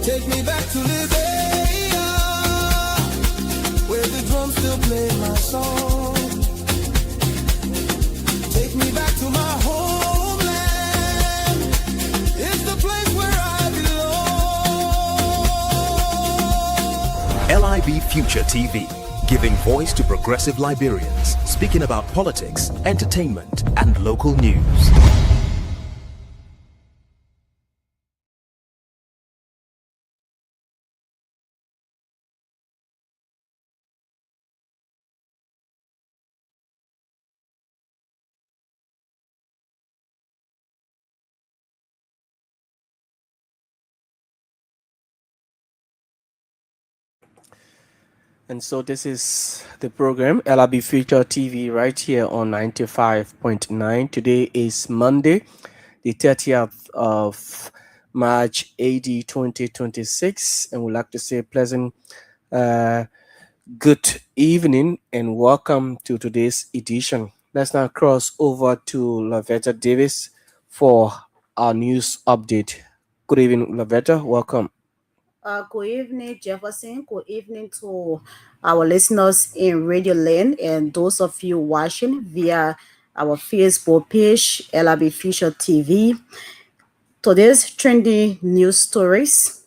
Take me back to Liberia, where the drums still play my song. Take me back to my homeland. It's the place where I belong. LIB Future TV, giving voice to progressive Liberians, speaking about politics, entertainment, and local news. And so this is the program LIB Future TV right here on 95.9. Today is Monday, the 30th of March, AD 2026. And we'd like to say pleasant good evening and welcome to today's edition. Let's now cross over to Lavetta Davis for our news update. Good evening, Lavetta. Welcome. Good evening, Jefferson. Good evening to our listeners in Radio Land and those of you watching via our Facebook page, LIB Future TV. Today's trending news stories.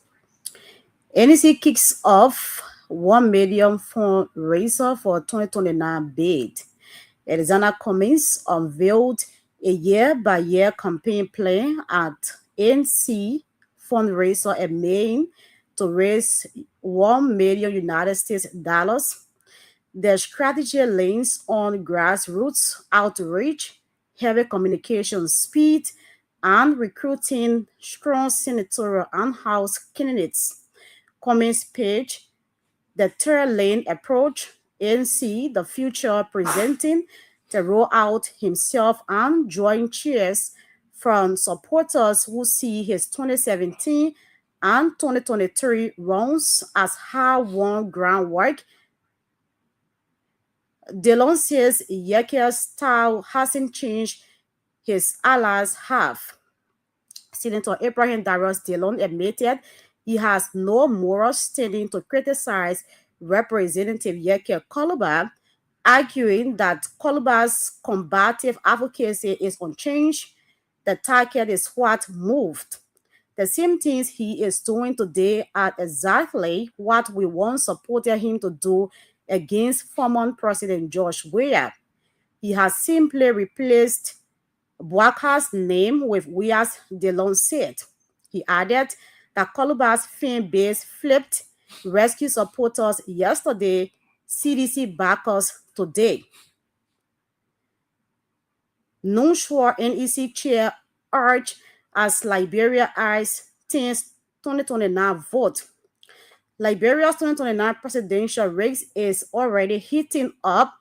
NEC kicks off $1 million fundraiser for 2029 bid. Alexander Cummings unveiled a year-by-year campaign plan at NC fundraiser in Maine to raise $1 million United States dollars. The strategy leans on grassroots outreach, heavy communication speed, and recruiting strong senatorial and House candidates. Cummings page, the third lane approach, NC the future presenting to roll out himself and join cheers from supporters who see his 2017 and 2023 runs as hard-won groundwork. Delon says Yakia's style hasn't changed, his allies have. Senator Abraham Darius Delon admitted he has no moral standing to criticize Representative Yakia Koluba, arguing that Koluba's combative advocacy is unchanged. The target is what moved. The same things he is doing today are exactly what we once supported him to do against former President George Weah. He has simply replaced Bwaka's name with Weah's, Delon said. He added that Koluba's fan base flipped rescue supporters yesterday, CDC backers today. Non-sure NEC chair urged as Liberia eyes 2029 vote. Liberia's 2029 presidential race is already heating up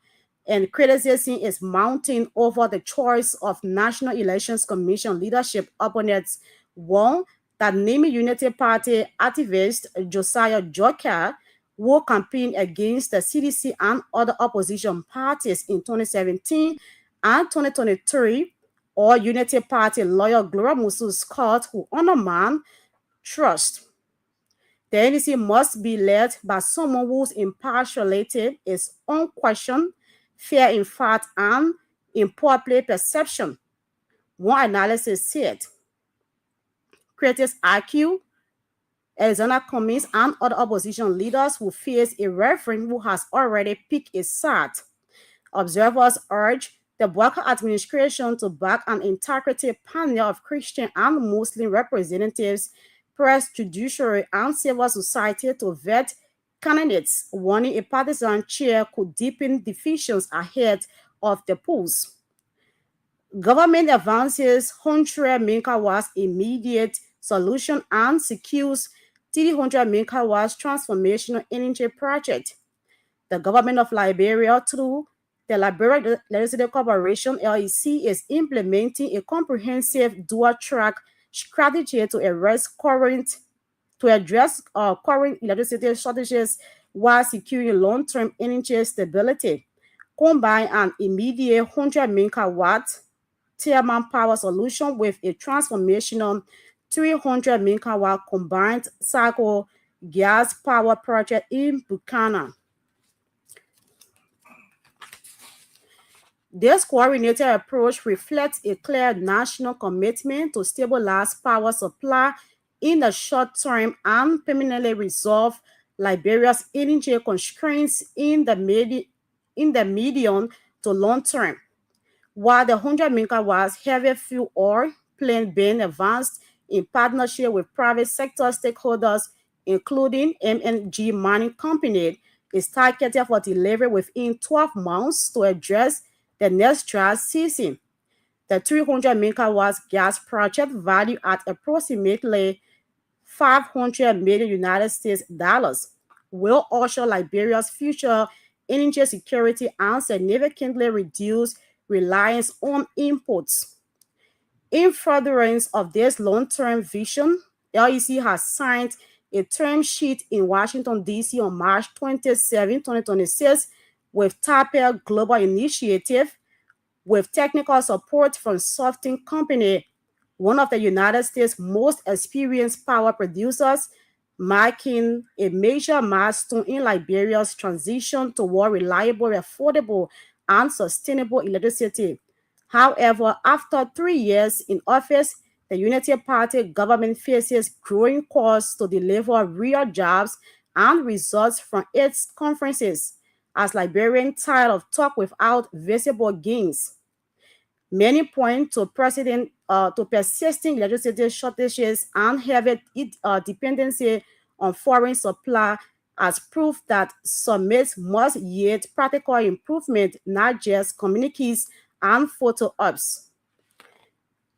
and criticism is mounting over the choice of National Elections Commission leadership opponents. One, that naming Unity Party activist Josiah Joker will campaign against the CDC and other opposition parties in 2017 and 2023, or Unity Party lawyer Gloria Musu Scott, who undermine trust. The NEC must be led by someone whose impartiality is unquestioned, fair in fact, and in public perception. One analysis said, critics argue Alexander Cummings and other opposition leaders will face a referee who has already picked a side. Observers urge the Bwaka administration to back an integrity panel of Christian and Muslim representatives, press, judiciary, and civil society to vet candidates, warning a partisan chair could deepen divisions ahead of the polls. Government advances 100 megawatts immediate solution and secures 300 megawatts transformational energy project. The government of Liberia, through the Liberia Legislative Corporation, LEC, is implementing a comprehensive dual-track strategy to address current electricity shortages while securing long-term energy stability. Combine an immediate 100 megawatt thermal power solution with a transformational 300 megawatt combined cycle gas power project in Buchanan. This coordinated approach reflects a clear national commitment to stabilize power supply in the short term and permanently resolve Liberia's energy constraints in the medium to long term. While the 100 megawatts heavy fuel oil plant being advanced in partnership with private sector stakeholders, including MNG Mining Company, is targeted for delivery within 12 months to address the next dry season. The 300 megawatts gas project, valued at approximately 500 million United States dollars, will usher Liberia's future energy security and significantly reduce reliance on imports. In furtherance of this long-term vision, LEC has signed a term sheet in Washington, D.C. on March 27, 2026 with Tapper Global Initiative, with technical support from Softing Company, one of the United States' most experienced power producers, marking a major milestone in Liberia's transition toward reliable, affordable, and sustainable electricity. However, after 3 years in office, the Unity Party government faces growing costs to deliver real jobs and results from its conferences, as Liberians tired of talk without visible gains. Many point to persisting electricity shortages and heavy dependency on foreign supply as proof that summits must yield practical improvement, not just communiques and photo ops.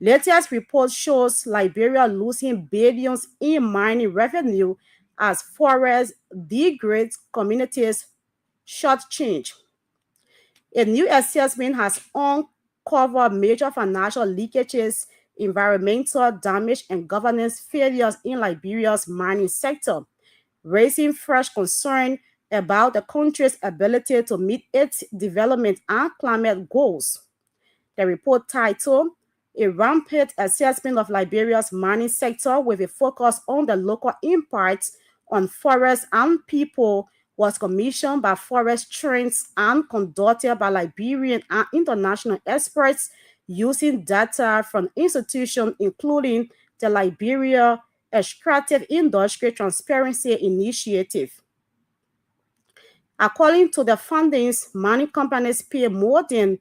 Latest report shows Liberia losing billions in mining revenue as forests degrade communities shortchange. A new assessment has uncovered major financial leakages, environmental damage, and governance failures in Liberia's mining sector, raising fresh concern about the country's ability to meet its development and climate goals. The report, titled A Rampant Assessment of Liberia's Mining Sector with a Focus on the Local Impacts on Forests and People, was commissioned by Forest Trends and conducted by Liberian and international experts using data from institutions including the Liberia Extractive Industry Transparency Initiative. According to the findings, mining companies pay more than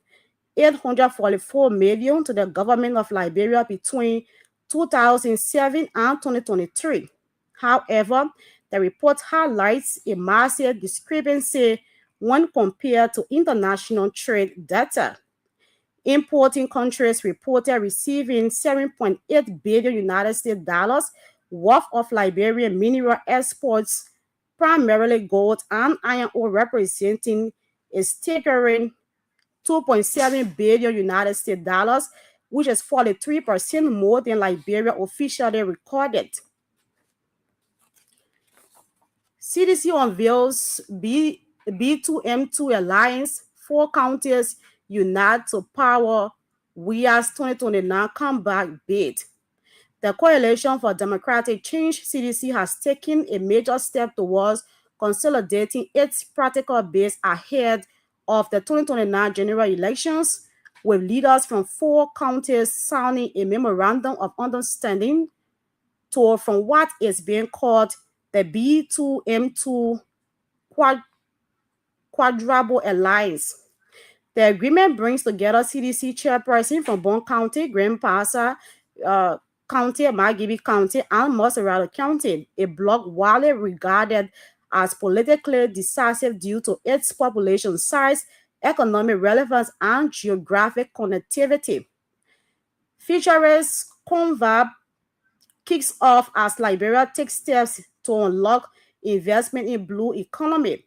844 million to the government of Liberia between 2007 and 2023. However, the report highlights a massive discrepancy when compared to international trade data. Importing countries reported receiving 7.8 billion United States dollars worth of Liberian mineral exports, primarily gold and iron ore, representing a staggering 2.7 billion United States dollars, which is 43% more than Liberia officially recorded. CDC unveils B2M2 Alliance, 4 counties unite to power WIA's 2029 comeback bid. The Coalition for Democratic Change, CDC, has taken a major step towards consolidating its practical base ahead of the 2029 general elections, with leaders from 4 counties signing a memorandum of understanding from what is being called the B2M2 Quadruple Alliance. The agreement brings together CDC chairperson from Bon County, Grand Pasa County, Margibi County, and Moserado County, a bloc widely regarded as politically decisive due to its population size, economic relevance, and geographic connectivity. Futurist Convab kicks off as Liberia takes steps to unlock investment in blue economy.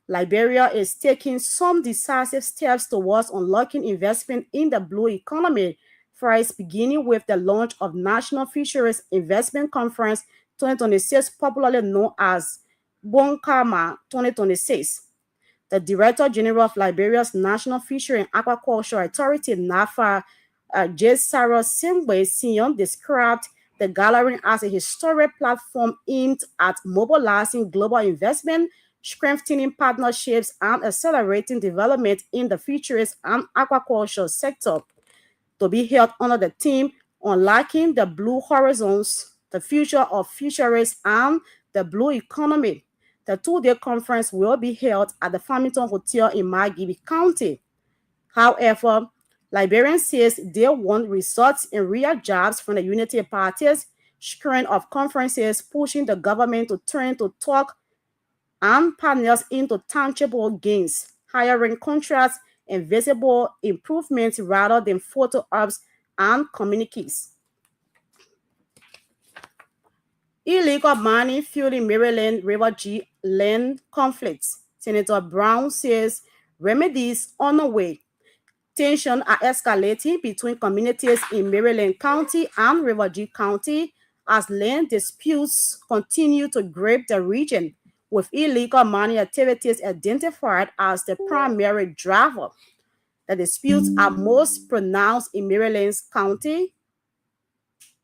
Liberia is taking some decisive steps towards unlocking investment in the blue economy, first beginning with the launch of National Fisheries Investment Conference 2026, popularly known as Bonkama 2026. The Director General of Liberia's National Fishery and Aquaculture Authority, NAFA, J. Sarah Singbe Sion, described the gathering as a historic platform aimed at mobilizing global investment, strengthening partnerships, and accelerating development in the fisheries and aquaculture sector, to be held under the theme Unlocking the Blue Horizons, the Future of Fisheries, and the Blue Economy. The two-day conference will be held at the Farmington Hotel in Margibi County. However, Liberians says they want results in real jobs from the unity parties, screen of conferences pushing the government to turn to talk and partners into tangible gains, hiring contracts and visible improvements rather than photo ops and communiques. Illegal mining fueling Maryland River G land conflicts. Senator Brown says remedies on the way. Tensions are escalating between communities in Maryland County and River G County as land disputes continue to grip the region, with illegal mining activities identified as the primary driver. The disputes are most pronounced in Maryland County,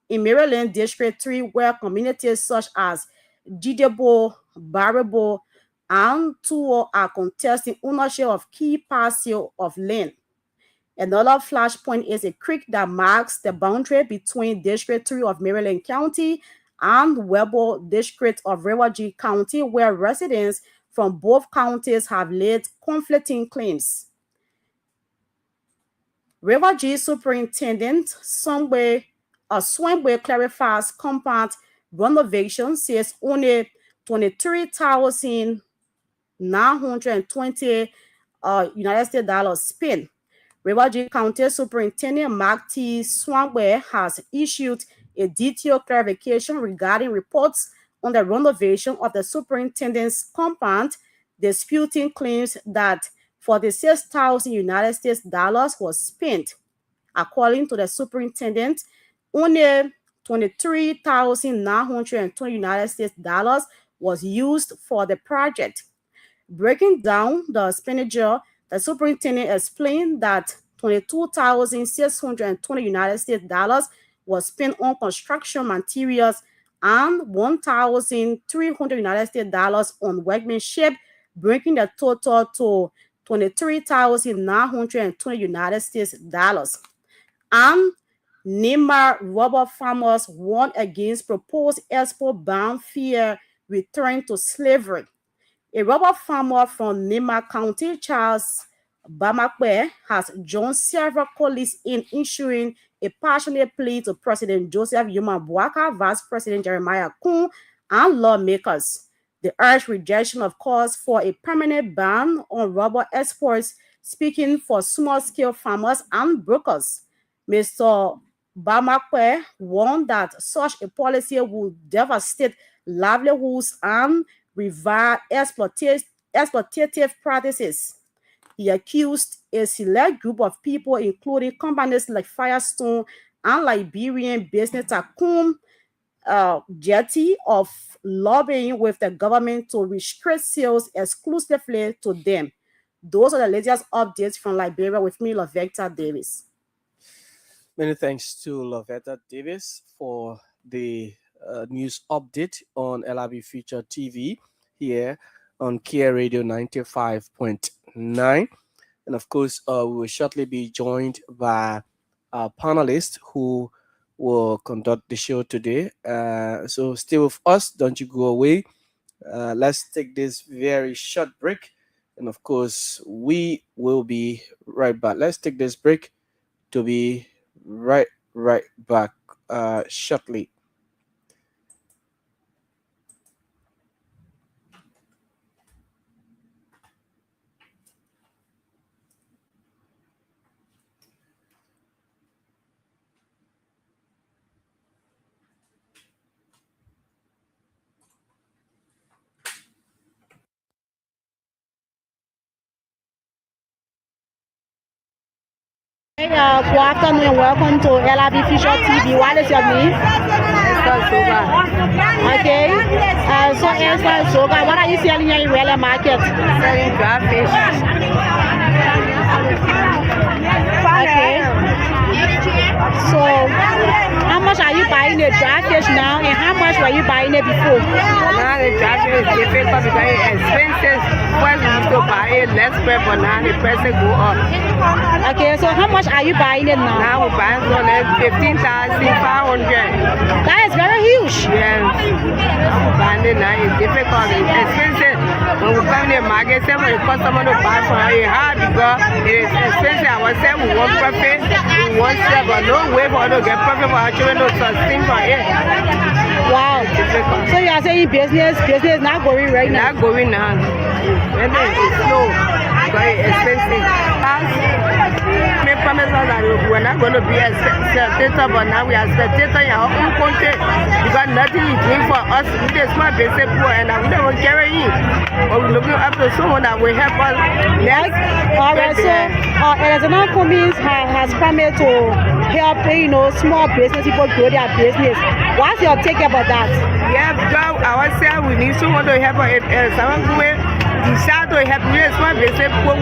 in Maryland District 3, where communities such as Jidebo, Barabo, and Tuo are contesting ownership of key parcels of land. Another flashpoint is a creek that marks the boundary between District 3 of Maryland County and Weber District of River G County, where residents from both counties have laid conflicting claims. River G Superintendent Swangbe clarifies compound renovation, says only $23,920 United States dollars spent. River G County Superintendent Mark T. Swangbe has issued a detailed clarification regarding reports on the renovation of the superintendent's compound, disputing claims that $46,000 United States dollars was spent. According to the superintendent, only $23,920 United States dollars was used for the project. Breaking down the expenditure, the superintendent explained that $22,620 United States dollars was spent on construction materials and $1,300 United States dollars on workmanship, bringing the total to $23,920 United States dollars. And Nema rubber farmers warn against proposed export ban fear return to slavery. A rubber farmer from Nema County, Charles Bamakwe, has joined several colleagues in issuing a passionate plea to President Joseph Yuma Boaka, Vice President Jeremiah Kun, and lawmakers. They urge rejection of calls for a permanent ban on rubber exports, speaking for small-scale farmers and brokers. Mr. Bamakwe warned that such a policy would devastate livelihoods and revive exploitative practices. He accused a select group of people, including companies like Firestone and Liberian business tycoon Jetty, of lobbying with the government to restrict sales exclusively to them. Those are the latest updates from Liberia with me, Lovetta Davis. Many thanks to Lovetta Davis for the news update on LIB Future TV here on Kia Radio 95.9. And of course, we will shortly be joined by our panelists who will conduct the show today. So stay with us. Don't you go away. Let's take this very short break. And of course, we will be right back. Let's take this break to be right back shortly. Hey, good afternoon and welcome to LIB Future TV. What is your name? Okay. So Esther Soga, what are you selling here in Raleigh Market? Selling dry fish. Okay. So, how much much are you buying the dry fish now, and how much were you buying it before? Now the traffic is difficult because it's expensive. First we used to buy it less per, but now the price go up. Okay, so how much are you buying it now? Now we buy it less 15,500. That is very huge. Yes. Buying it now is difficult. It's expensive. When we come in the market, say when the customer to buy from us, it's hard because it is expensive. I was saying we want profit, we want sell, but no way for us to get profit for our children to sustain from it. Wow. So you are saying business not going right now? Not going now. It's slow because it's expensive. They promise us that we're not going to be a spectator, but now we are spectator in our own country because nothing is doing for us. We just small basic poor and we don't carry in. But we're looking up to someone that will help us next. All right, so Alexander Cummings has promised to help, small business people grow their business. What's your take about that? Yeah, because ourselves, we need someone to help us. Someone who decide to help me, small business people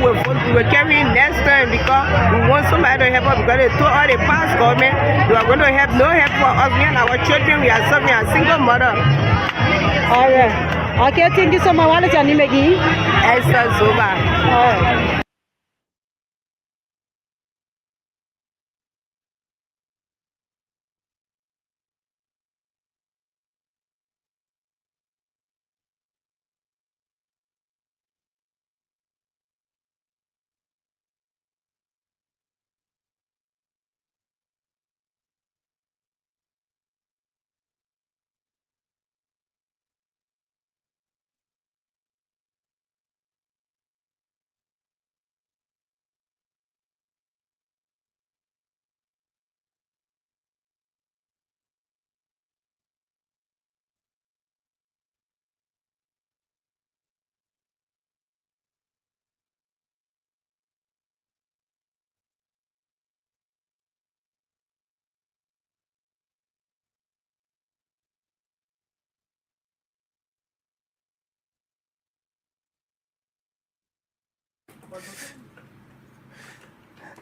we're carrying next time because we want somebody to help us because they told all the past government they are going to help, no help for us, me and our children, we are suffering a single mother. All right. Okay, thank you so much. What is your name again? Esther Zoba. All right.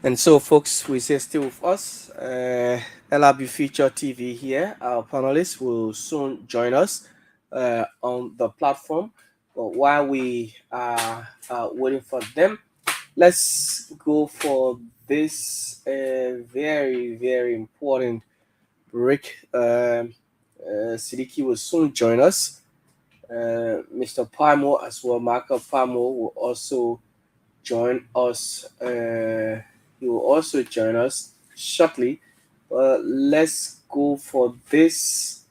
And so, folks, we say still with us. LIB Future TV here. Our panelists will soon join us on the platform. But while we are waiting for them, let's go for this very, very important break. Sidiki will soon join us. Mr. Palmo as well, Marco Palmo will also join us. He will also join us shortly. Let's go for this.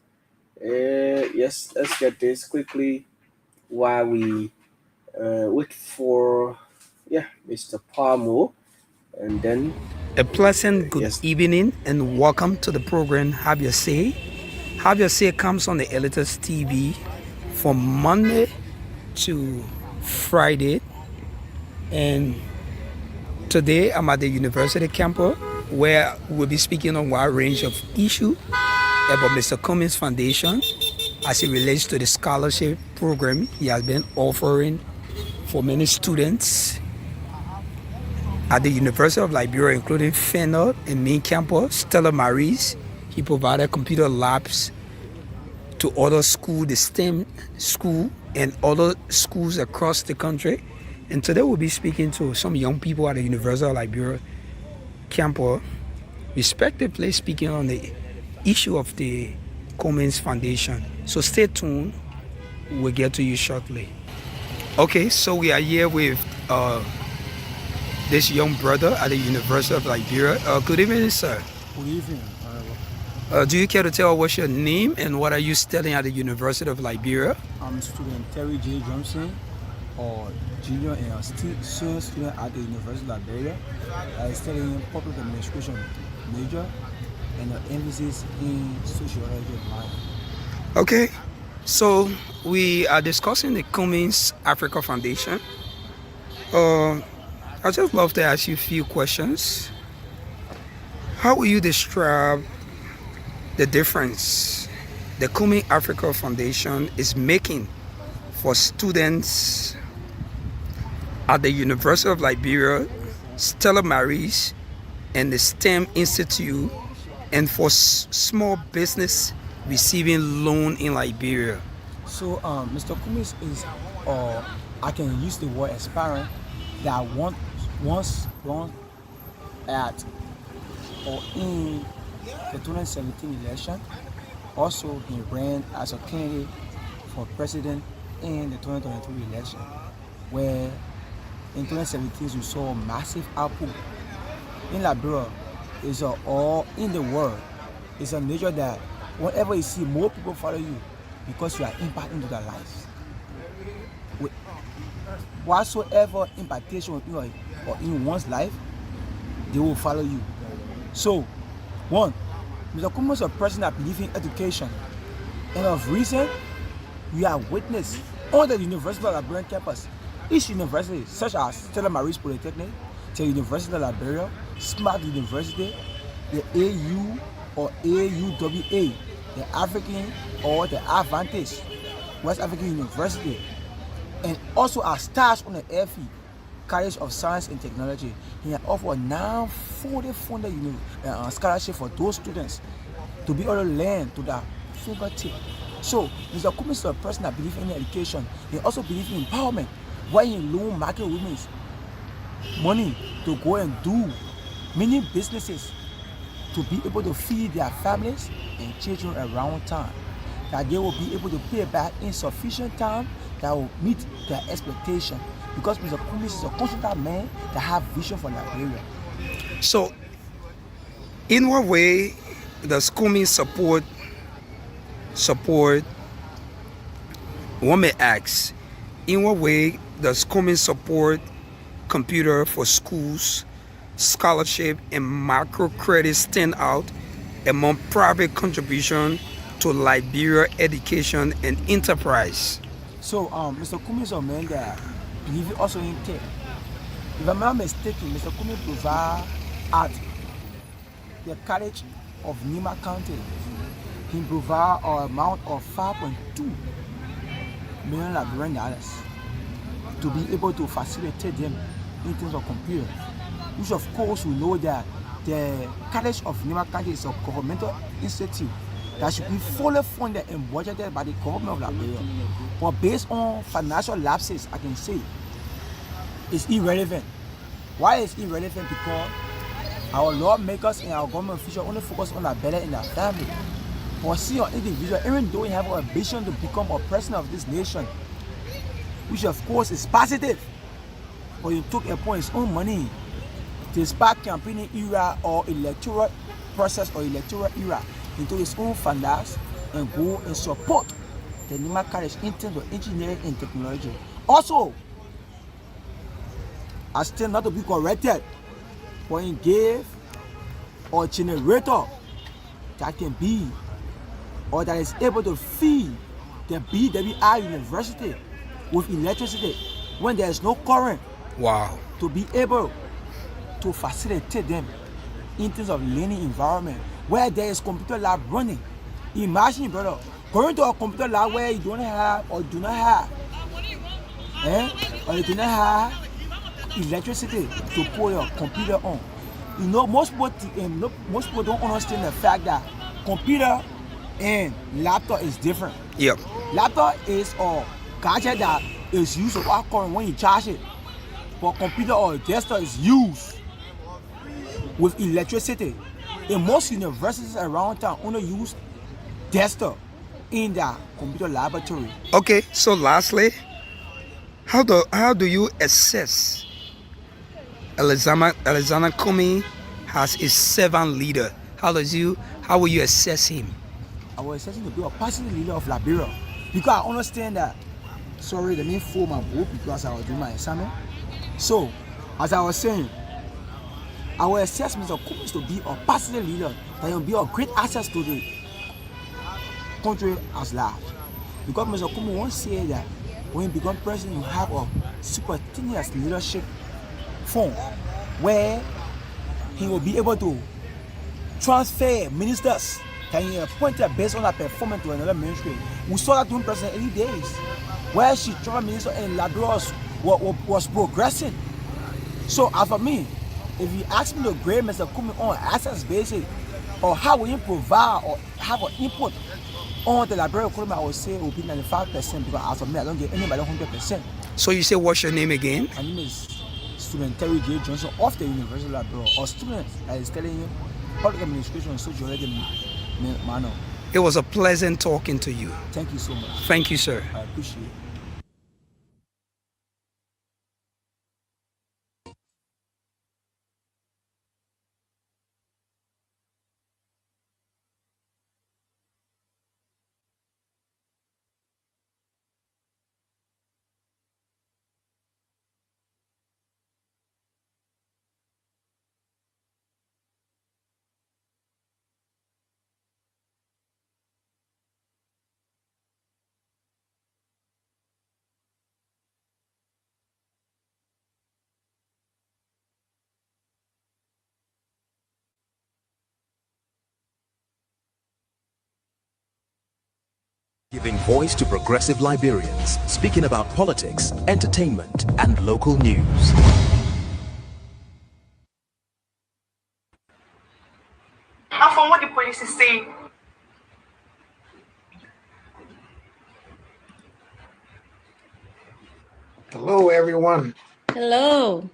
Yes, let's get this quickly while we wait for Mr. Palmo, and then a pleasant good Yes. evening and welcome to the program Have Your Say. Have Your Say comes on the Elites TV from Monday to Friday, and today I'm at the university campus where we'll be speaking on a wide range of issues about Mr. Cummings Foundation as it relates to the scholarship program he has been offering for many students at the University of Liberia, including Fenner and main campus, Stella Maris. He provided computer labs to other schools, the STEM school and other schools across the country. And today we'll be speaking to some young people at the University of Liberia campus, respectively speaking on the issue of the Cummings Foundation. So stay tuned. We'll get to you shortly. Okay, so we are here with this young brother at the University of Liberia. Good evening, sir. Good evening. Do you care to tell what's your name and what are you studying at the University of Liberia? I'm student Terry J. Johnson, or junior and senior student at the University of Liberia. I studying public administration major and an emphasis in sociology of life. Okay, so we are discussing the Cummings Africa Foundation. I'd just love to ask you a few questions. How will you describe the difference the Cummings Africa Foundation is making for students at the University of Liberia, Stella Maris, and the STEM Institute and for small business receiving loan in Liberia? So, Mr. Kumis is, I can use the word aspirant that once at or in the 2017 election. Also, he ran as a candidate for president in the 2023 election, where in 2017 we saw a massive output in Liberia. It's all in the world. It's a nature that whenever you see more people follow you because you are impacting their lives. With whatsoever impactation in one's life, they will follow you. So, one, Mr. Kumo is a person that believes in education. And of recent, we have witnessed on the University of Liberian campus, each university, such as Stella Maris Polytechnic, the University of Liberia, Smart University, the AU or AUWA, the African or the Advantage, West African University, and also our stars on the FE, College of Science and Technology. He has offered now 40 funded scholarship for those students to be able to learn to their fingertip. So, Mr. Kumis is a person that believes in education. He also believes in empowerment, why he loan market women's money to go and do many businesses to be able to feed their families and children around town, that they will be able to pay back in sufficient time that will meet their expectation. Because Mr. Kumis is a constant man that have vision for Liberia. So, in what way does Kumis support, one may ask, in what way does Kumis support computer for schools, scholarship, and microcredit stand out among private contribution to Liberia education and enterprise? So, Mr. Kumis is a man that believes also in tech. If I'm not mistaken, Mr. Kumis provides at the College of Nima County, he provides an amount of $5.2 million Liberian dollars to be able to facilitate them in terms of computer. Which of course we know that the College of Nima County is a governmental institute that should be fully funded and budgeted by the government of Liberia. But based on financial lapses, I can say it's irrelevant. Why is it irrelevant? Because our lawmakers and our government officials only focus on their belly and their family. But see an individual, even though you have an ambition to become a president of this nation, which of course is positive, but you took upon his own money to spark campaigning era or electoral process or electoral era into his own funders and go and support the Nima College in terms of engineering and technology. Also, I still not to be corrected, but he gave a generator that can be or that is able to feed the BWI University with electricity when there is no current. Wow. To be able to facilitate them in terms of learning environment where there is computer lab running. Imagine, brother, going to a computer lab where you don't have or do not have or you do not have electricity to put your computer on. You know, most people don't understand the fact that computer and laptop is different. Yep. Laptop is a gadget that is used to work on when you charge it. But computer or desktop is used with electricity. And most universities around town only use desktop in their computer laboratory. Okay, so lastly, how do you assess Alexander Kumi as a servant leader? How will you assess him? I was assessing to be a positive leader of Liberia because I understand that. Sorry, let me fold my book because I was doing my assignment. So, as I was saying, I will assess Mr. Kumis to be a positive leader that will be a great asset to the country as large. Because Mr. Kumis once said that when you become president, you have a spontaneous leadership form where he will be able to transfer ministers that he appointed based on her performance to another ministry. We saw that during President 80 days, where she transferred minister and Liberia was progressing. So as for me, if you ask me to grade Mr. Kumis on access basis, or how will you provide or have an input on the Liberia economy, I would say it will be 95% because as of me, I don't get anybody 100%. So you say, what's your name again? My name is student Terry J. Johnson of the University of Liberia, or student that is telling you public administration and sociology manner. It was a pleasant talking to you. Thank you so much. Thank you, sir. I appreciate it. Giving voice to progressive Liberians, speaking about politics, entertainment, and local news. From what the police is saying. Hello, everyone. Hello.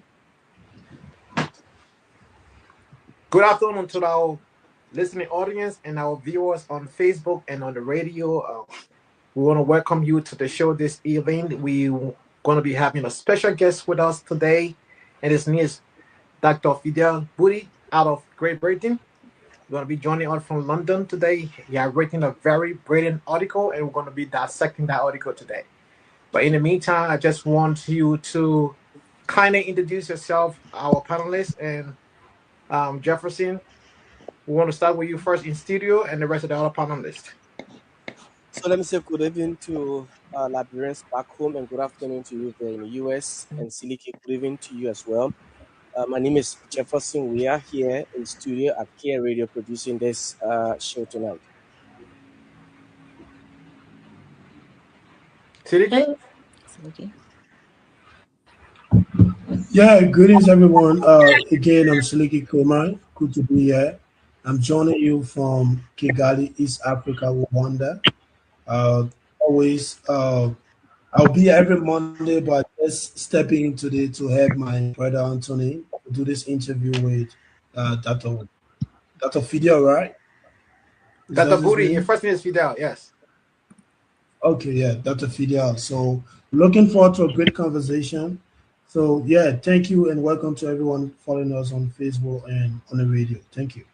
Good afternoon to our listening audience and our viewers on Facebook and on the radio. We want to welcome you to the show this evening. We're going to be having a special guest with us today, and his name is Dr. Fidel Budi out of Great Britain. We're going to be joining us from London today. He has written a very brilliant article, and we're going to be dissecting that article today. But in the meantime, I just want you to kind of introduce yourself, our panelists, and Jefferson. We want to start with you first in studio and the rest of the other panelists. So let me say good evening to Liberians back home and good afternoon to you there in the US, and Siliki, good evening to you as well. My name is Jefferson. We are here in studio at Care Radio producing this show tonight. Siliki? Yeah, greetings everyone. Again, I'm Siliki Komai. Good to be here. I'm joining you from Kigali, East Africa, Rwanda. I'll be here every Monday, but just stepping in today to help my brother Anthony do this interview with Dr. Fidel, right? Dr. Budi, your first name is Fidel, yes. Okay, yeah, Dr. Fidel. So looking forward to a great conversation. So yeah, thank you and welcome to everyone following us on Facebook and on the radio. Thank you.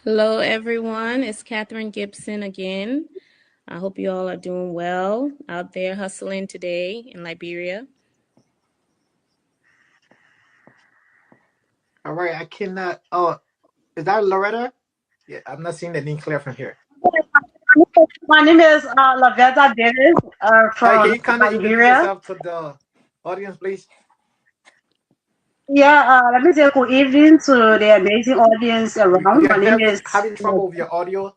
Hello, everyone. It's Catherine Gibson again. I hope you all are doing well out there hustling today in Liberia. All right, I cannot. Oh, is that Loretta? Yeah, I'm not seeing the name clear from here. My name is Lavetta Davis from Can you kind of introduce Liberia. yourself to the audience, please? Yeah, let me say good evening to the amazing audience around. My name is. Having trouble with your audio.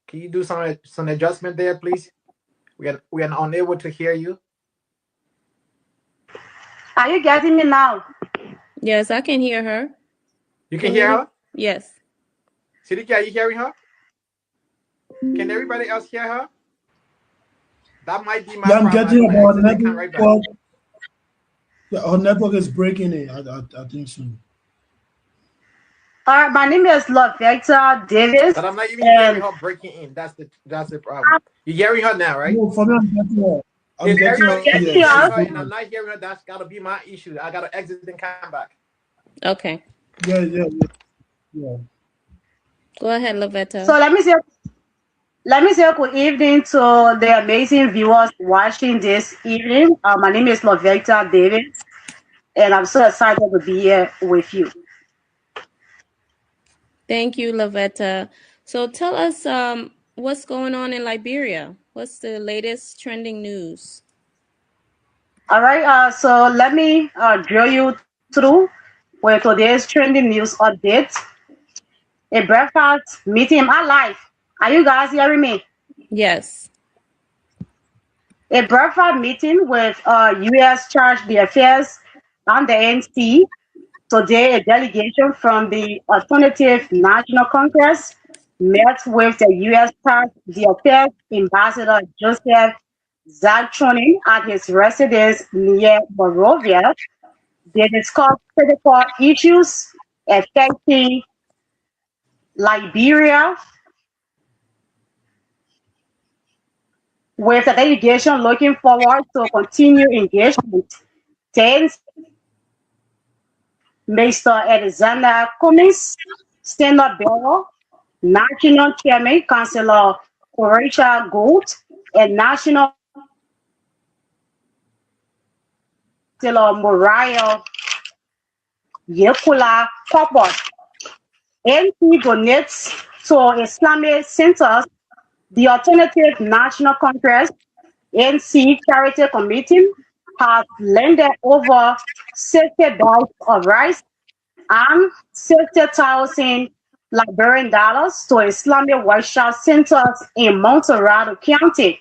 Can you do some adjustment there, please? We are unable to hear you. Are you getting me now? Yes, I can hear her. You can hear her? Yes. Sidiki, are you hearing her? Can everybody else hear her? That might be my I'm getting about network. right back. Yeah, our network is breaking it. I think so. My name is Lavetta Davis. But I'm not even hearing her breaking in. That's the problem. You're hearing her now, right? No, for me, I'm getting her. If everybody else getting hearing her. her and I'm not hearing her, that's gotta be my issue. I gotta exit and come back. Okay. Yeah. Go ahead, Lavetta. So let me say good evening to the amazing viewers watching this evening. My name is Lavetta Davis, and I'm so excited to be here with you. Thank you, Lavetta. So tell us what's going on in Liberia. What's the latest trending news? All right, so let me draw you through with today's trending news update. A breakfast meeting. Am I live? Are you guys hearing me? Yes. A breakfast meeting with U.S. Charge the Affairs and the NC Today, a delegation from the Alternative National Congress met with the U.S. the Affairs Ambassador Joseph Zaltronin at his residence near Monrovia. They discussed critical issues affecting Liberia, with the delegation looking forward to continue engagement. Tens Mr. Alexander Cummings, Stand-Up Bureau, National Chairman, Councillor Horatia Gould, and National Councillor Moriah Yekula Kopot. NP donates to Islamic centers, the Alternative National Congress, NC Charity Committee, has lended over 60 bags of rice and 60,000 Liberian dollars to Islamic worship centers in Monterrey County.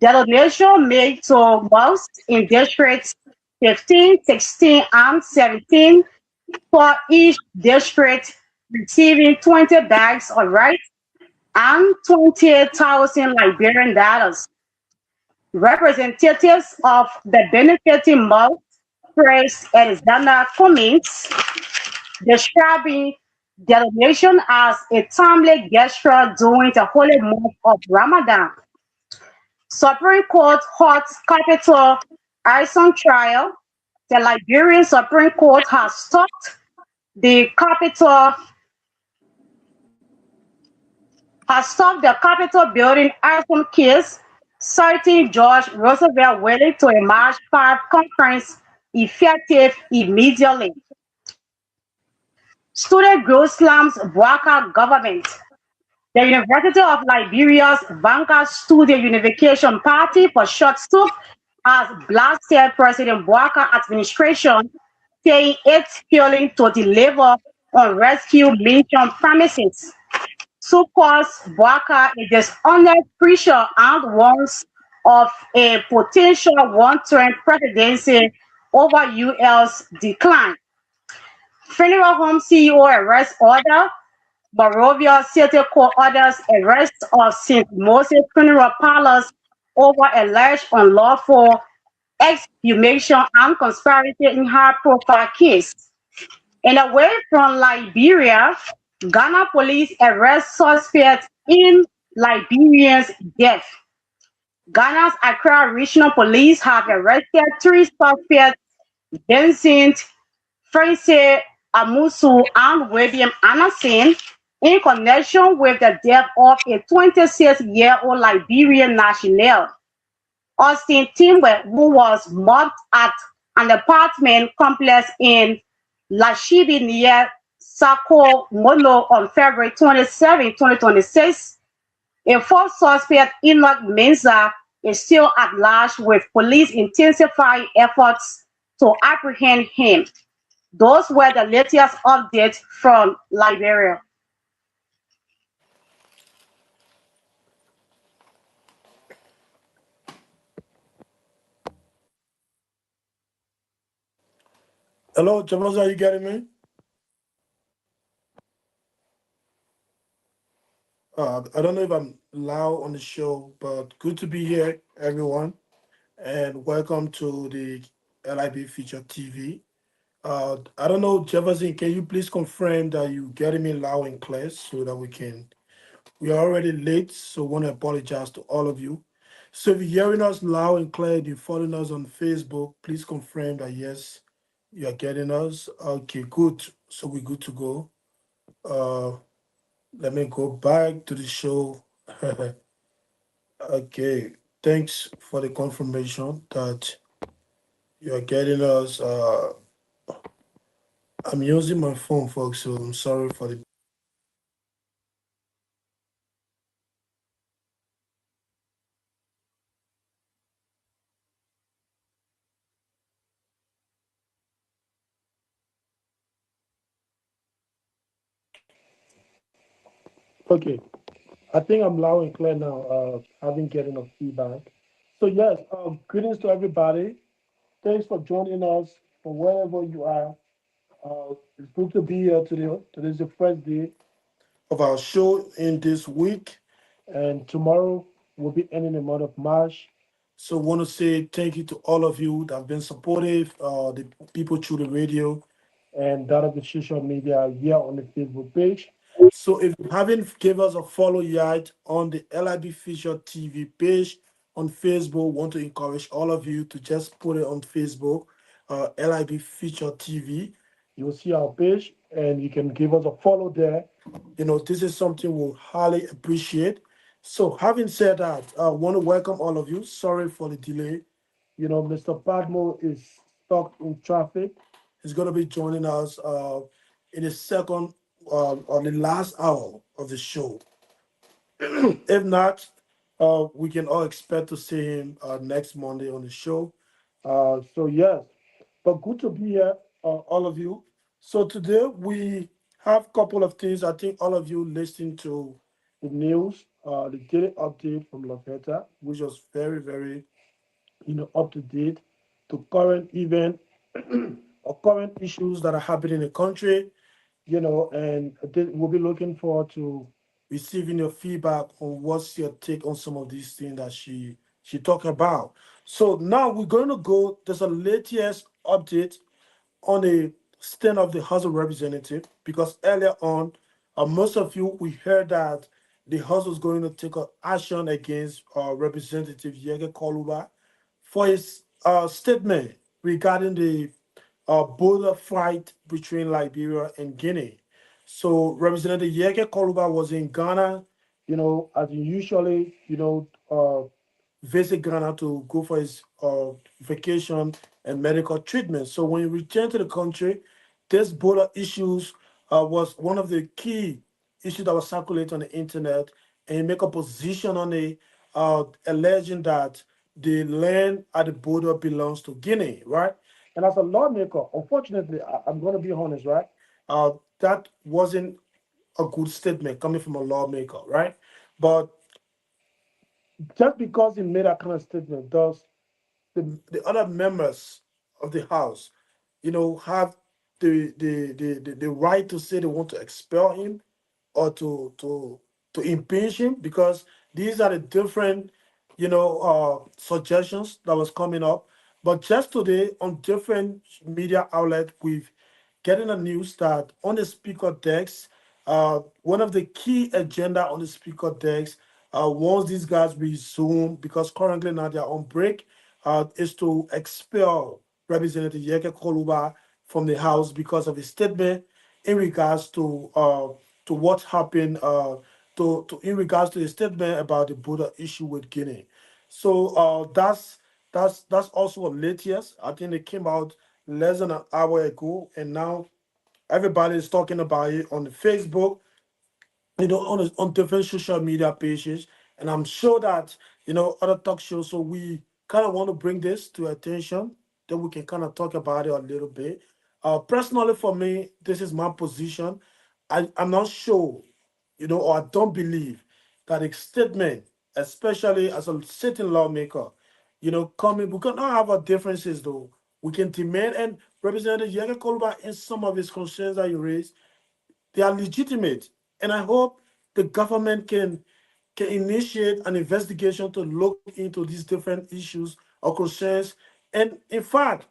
The donation made to mosques in districts 15, 16, and 17, for each district receiving 20 bags of rice and 28,000 Liberian dollars. Representatives of the benefiting mosques praised Alexander Cummings, describing the donation as a timely gesture during the holy month of Ramadan. Supreme Court holds capital arson trial. The Liberian Supreme Court has stopped the Capitol building arson case, citing George Roosevelt willing to a March 5 conference effective immediately. Student group slams Bouaka government. The University of Liberia's Vanguard Student Unification Party, for short SUP, has blasted President Bouaka administration, saying it's failing to deliver on rescue mission promises. SUP calls Bouaka a dishonest preacher and warns of a potential one-term presidency over U.S. decline. Funeral home CEO arrest order. Monrovia City Court orders arrest of St. Moses Funeral Parlors over alleged unlawful exhumation and conspiracy in high-profile case. And away from Liberia, Ghana police arrest suspects in Liberian's death. Ghana's Accra Regional Police have arrested 3 suspects: Vincent Francis Amusu and William Anderson, in connection with the death of a 26-year-old Liberian national. Austin Timber, who was mobbed at an apartment complex in Lashibi near Sako Molo on February 27, 2026. A fourth suspect, Enoch Menza, is still at large, with police intensifying efforts to apprehend him. Those were the latest updates from Liberia. Hello, Javaz, are you getting me? I don't know if I'm loud on the show, but good to be here, everyone, and welcome to the LIB Future TV. I don't know, Jefferson, can you please confirm that you getting me loud and clear so that we are already late, so want to apologize to all of you. So if you're hearing us loud and clear, you're following us on Facebook, please confirm that yes, you are getting us. Okay, good. So we're good to go. Uh, Let me go back to the show. Okay, thanks for the confirmation that you are getting us. I'm using my phone, folks, so I'm sorry for the. Okay, I think I'm loud and clear now. I've been getting a feedback. So yes, greetings to everybody. Thanks for joining us from wherever you are. It's good to be here today. Today's the first day of our show in this week, and tomorrow will be ending the month of March. So, want to say thank you to all of you that have been supportive, the people through the radio and that of the social media here on the Facebook page. So, if you haven't give us a follow yet on the LIB Future TV page on Facebook, want to encourage all of you to just put it on Facebook, LIB Future TV. You will see our page and you can give us a follow there. This is something we'll highly appreciate. So, having said that, I want to welcome all of you. Sorry for the delay. Mr. Padmo is stuck in traffic. He's going to be joining us in the second or the last hour of the show. If not, we can all expect to see him next Monday on the show. So yes, but good to be here, all of you. So today we have a couple of things. I think all of you listened to the news, the daily update from Lafayette, which was very, very, up to date to current event or current issues that are happening in the country, and we'll be looking forward to receiving your feedback on what's your take on some of these things that she talked about. So now we're going to go. There's a latest update on the stand of the House of Representatives because earlier on, most of you we heard that the House was going to take action against Representative Yege Koluba for his statement regarding the border fight between Liberia and Guinea. So Representative Yeke Koluba was in Ghana, as he usually, visit Ghana to go for his vacation and medical treatment. So when he returned to the country, this border issues was one of the key issues that was circulating on the internet, and he make a position on it, alleging that the land at the border belongs to Guinea, right? And as a lawmaker, unfortunately, I'm going to be honest, right? That wasn't a good statement coming from a lawmaker, right? But just because he made that kind of statement, does the other members of the House, have the right to say they want to expel him or to impeach him? Because these are the different, suggestions that was coming up. But just today on different media outlets, we've getting the news that on the speaker decks, one of the key agenda on the speaker decks, once these guys resume, because currently now they're on break, is to expel Representative Yeke Koluba from the House because of his statement in regards to what happened, to in regards to the statement about the border issue with Guinea. So that's also a latest. I think it came out less than an hour ago, and now everybody is talking about it on the Facebook, on different social media pages. And I'm sure that, other talk shows. So we kind of want to bring this to attention, then we can kind of talk about it a little bit. Personally, for me, this is my position. I'm not sure, or I don't believe that a statement, especially as a sitting lawmaker, coming, we can all have our differences though. We can demand, and Representative Yaga Koluba and some of his concerns that you raised, they are legitimate. And I hope the government can initiate an investigation to look into these different issues or concerns. And in fact,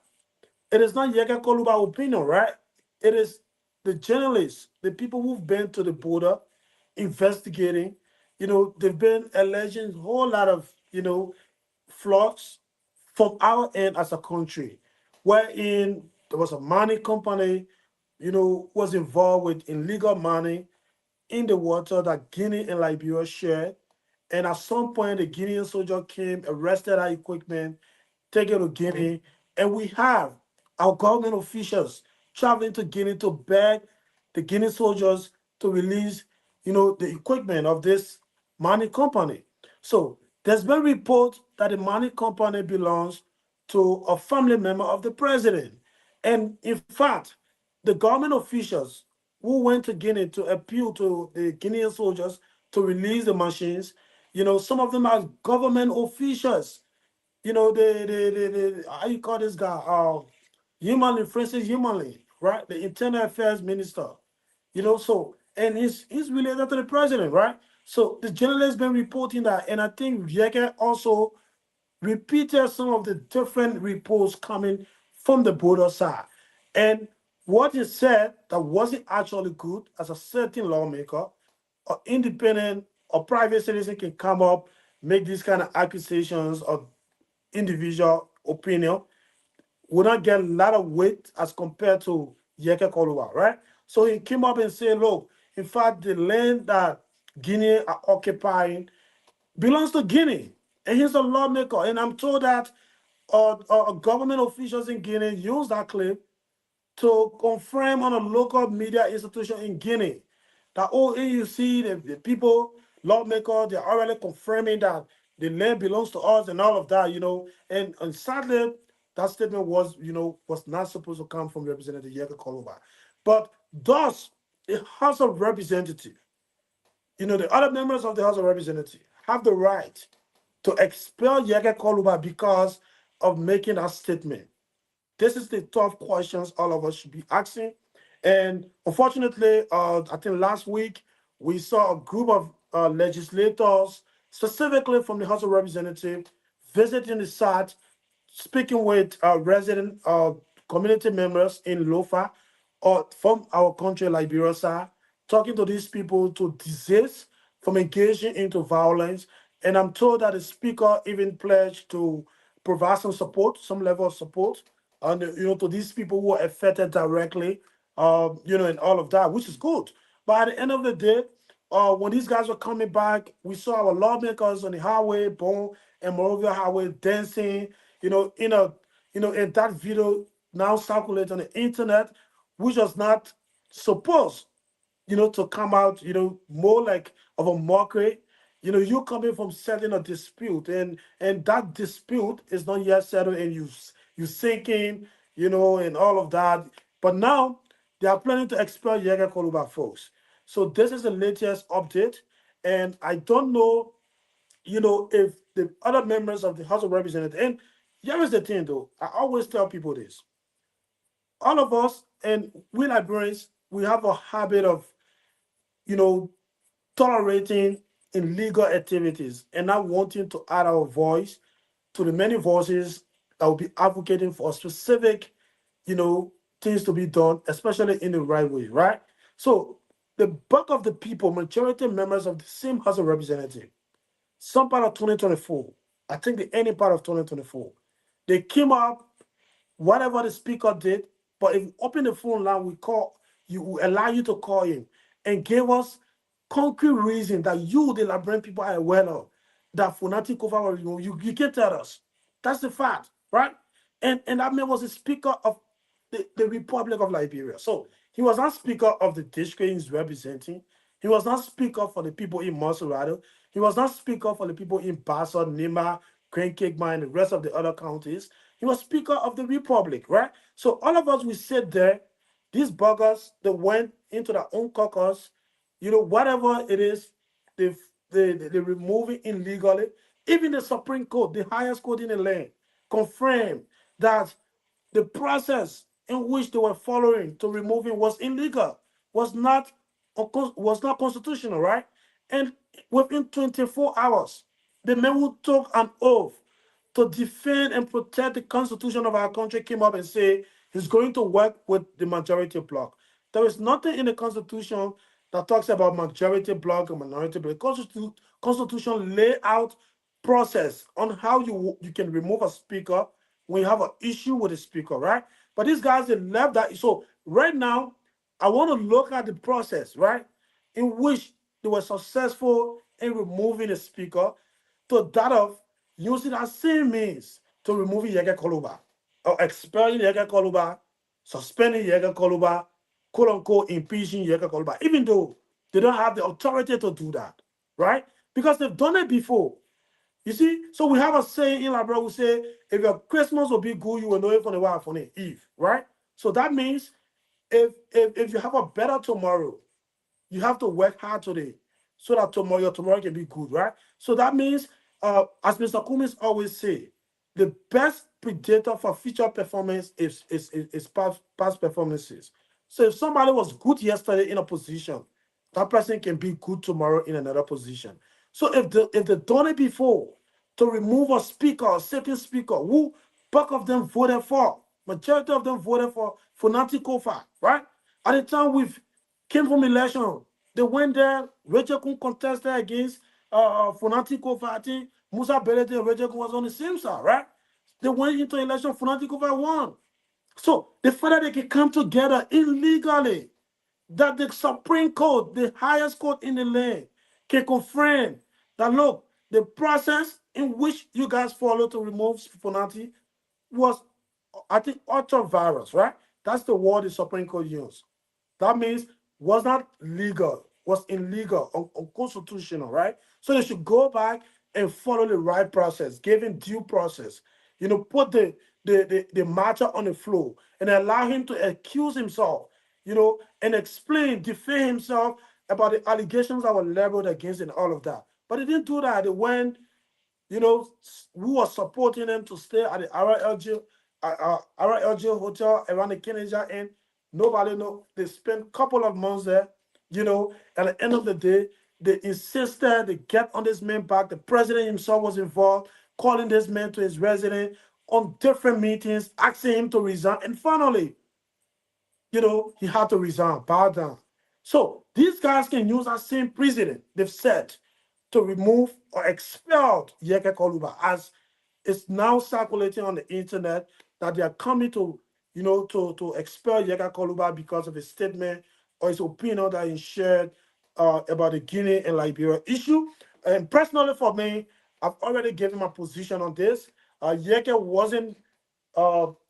it is not Yega Koluba opinion, right? It is the journalists, the people who've been to the border investigating. They've been alleging a whole lot of, flaws from our end as a country, wherein there was a mining company, was involved with illegal mining in the water that Guinea and Liberia shared. And at some point, the Guinean soldier came, arrested our equipment, take it to Guinea. And we have our government officials traveling to Guinea to beg the Guinean soldiers to release, the equipment of this mining company. So there's been reports that the mining company belongs to a family member of the president. And in fact, the government officials who went to Guinea to appeal to the Guinean soldiers to release the machines, some of them are government officials. How you call this guy? Humanly, Francis Humanly, right? The Internal Affairs Minister. So and he's related to the president, right? So the journalist been reporting that, and I think Yeke also repeated some of the different reports coming from the border side. And what he said that wasn't actually good as a certain lawmaker or independent or private citizen can come up, make these kind of accusations or individual opinion would not get a lot of weight as compared to Yeke Koluwa, right? So he came up and said, look, in fact, the land that Guinea are occupying belongs to Guinea. And he's a lawmaker. And I'm told that government officials in Guinea use that clip to confirm on a local media institution in Guinea that, oh, here you see the people, lawmakers, they're already confirming that the land belongs to us and all of that, And sadly, that statement was not supposed to come from Representative Yeke Koluba. But thus, the House of Representatives, the other members of the House of Representatives have the right to expel Yeke Koluba because of making that statement. This is the tough questions all of us should be asking. And unfortunately, I think last week we saw a group of legislators, specifically from the House of Representatives, visiting the site, speaking with resident community members in Lofa or from our country, Liberia side, talking to these people to desist from engaging into violence. And I'm told that the speaker even pledged to provide some support, some level of support, and to these people who are affected directly, and all of that, which is good. But at the end of the day, when these guys were coming back, we saw our lawmakers on the highway, Bon and Morovia Highway, dancing, in that video now circulating on the internet, which was not supposed, to come out, more like of a mockery. You coming from settling a dispute, and that dispute is not yet settled, and you sinking, and all of that. But now they are planning to expel Yeke Koluba, folks. So this is the latest update, and I don't know, if the other members of the House of Representatives, and here is the thing though, I always tell people this. All of us, and we Liberians, we have a habit of, you know, tolerating illegal activities and not wanting to add our voice to the many voices that will be advocating for specific, things to be done, especially in the right way, right? So the bulk of the people, majority members of the same House of Representatives, some part of 2024, I think the ending part of 2024, they came up, whatever the speaker did, but if you open the phone line, we allow you to call him and gave us concrete reason that you, the Liberian people, are aware of that Funatic over you can tell us. That's the fact, right? And that man was the speaker of the Republic of Liberia. So he was not speaker of the district he's representing. He was not speaker for the people in Monserrado. He was not speaker for the people in Bassa, Nima, Grand Kigma, and the rest of the other counties. He was speaker of the Republic, right? So all of us, we sit there. These buggers, they went into their own caucus, whatever it is, they remove it illegally. Even the Supreme Court, the highest court in the land, confirmed that the process in which they were following to remove him was illegal, was not constitutional, right? And within 24 hours, the man who took an oath to defend and protect the constitution of our country came up and said he's going to work with the majority bloc. There is nothing in the constitution that talks about majority bloc and minority bloc. Constitution lay out process on how you can remove a speaker when you have an issue with the speaker, right? But these guys, they left that. So right now, I want to look at the process, right, in which they were successful in removing the speaker to that of using that same means to remove Yeke Koluba or expelling Yeke Koluba, suspending Yeke Koluba, quote unquote impeaching Yeke Koluba, even though they don't have the authority to do that, right? Because they've done it before. You see, so we have a saying in Liberia, we say, if your Christmas will be good, you will know it from the wife on the Eve, right? So that means if you have a better tomorrow, you have to work hard today so that your tomorrow can be good, right? So that means, as Mr. Cummings always say, the best predator for future performance is past performances. So if somebody was good yesterday in a position, that person can be good tomorrow in another position. So if they done it before to remove a speaker, a sitting speaker, who bulk of them voted for, majority of them voted for Funati Kofa, right? At the time we came from election, they went there, Rachel Kun contested against Funati Kofa. I think Musa Belete and Rachel Kun was on the same side, right? They went into election, Funati Kofa won. So the fact that they can come together illegally, that the Supreme Court, the highest court in the land, can confirm that look, the process in which you guys follow to remove Fonati was, I think, ultra-virus, right? That's the word the Supreme Court used. That means was not legal, was illegal, unconstitutional, right? So they should go back and follow the right process, given due process. Put the matter on the floor and allow him to accuse himself, and explain, defend himself about the allegations that were leveled against him and all of that. But they didn't do that. They went, who was supporting them to stay at the RLG hotel around the Kennedy Inn. Nobody know. They spent a couple of months there, At the end of the day, they insisted they get on this man back. The president himself was involved, calling this man to his residence on different meetings, asking him to resign. And finally, he had to resign, bow down. So these guys can use that same precedent they've set to remove or expel Yeke Koluba, as it's now circulating on the internet that they are coming to, to expel Yeke Koluba because of his statement or his opinion that he shared about the Guinea and Liberia issue. And personally for me, I've already given my position on this. Yeke wasn't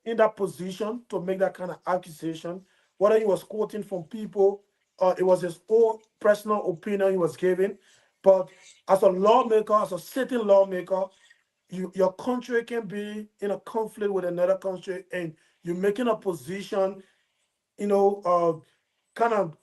in that position to make that kind of accusation. Whether he was quoting from people, it was his own personal opinion he was giving. But as a lawmaker, as a sitting lawmaker, your country can be in a conflict with another country, and you're making a position, kind of,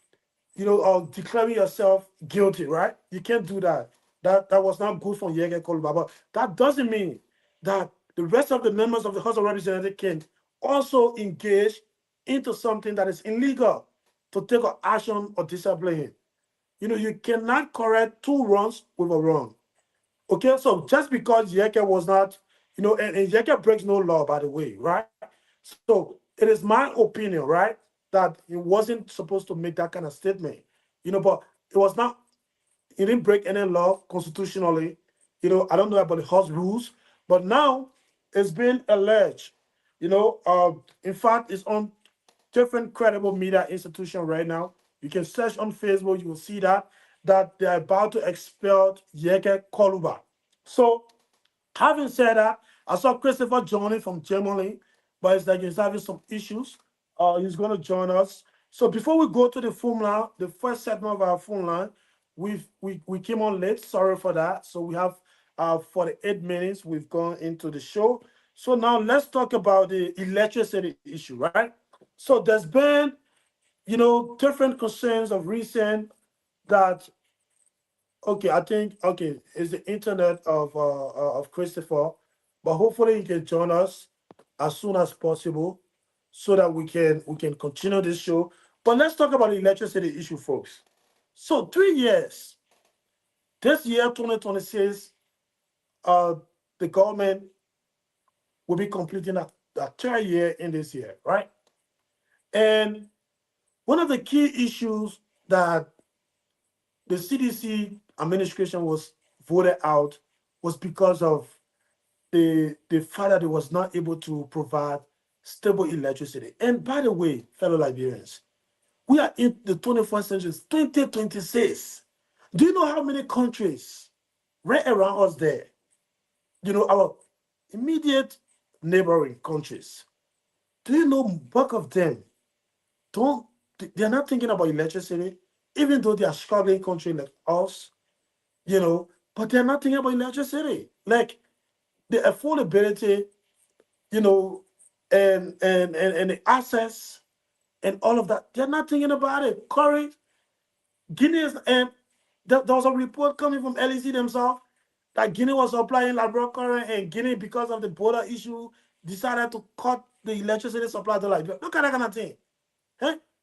declaring yourself guilty, right? You can't do that. That was not good for Yeke Koluba. But that doesn't mean that the rest of the members of the House of Representatives can also engage into something that is illegal to take an action or discipline him. You cannot correct two wrongs with a wrong. Okay, so just because Yeke was not, and Yeke breaks no law, by the way, right? So it is my opinion, right, that he wasn't supposed to make that kind of statement, but it was not, he didn't break any law constitutionally. I don't know about the House rules, but now it's been alleged, in fact, it's on different credible media institution right now. You can search on Facebook, you will see that they're about to expel Yeke Koluba. So, having said that, I saw Christopher joining from Germany, but it's like he's having some issues. He's going to join us. So before we go to the phone line, the first segment of our phone line, we came on late. Sorry for that. So we have 48 minutes. We've gone into the show. So now let's talk about the electricity issue, right? So there's been, different concerns of recent that, okay, I think, okay, it's the internet of Christopher, but hopefully he can join us as soon as possible so that we can continue this show. But let's talk about the electricity issue, folks. So 3 years, this year, 2026, the government will be completing a third year in this year, right? And one of the key issues that the CDC administration was voted out was because of the fact that it was not able to provide stable electricity. And by the way, fellow Liberians, we are in the 21st century, 2026. Do you know how many countries right around us there, our immediate neighboring countries, do you know bulk of them they're not thinking about electricity, even though they are struggling country like us, but they're not thinking about electricity. Like the affordability, and the access and all of that, they're not thinking about it. Current Guinea and there was a report coming from LEC themselves that Guinea was supplying Labrador current, and Guinea, because of the border issue, decided to cut the electricity supply to Liberia. Look at that kind of thing.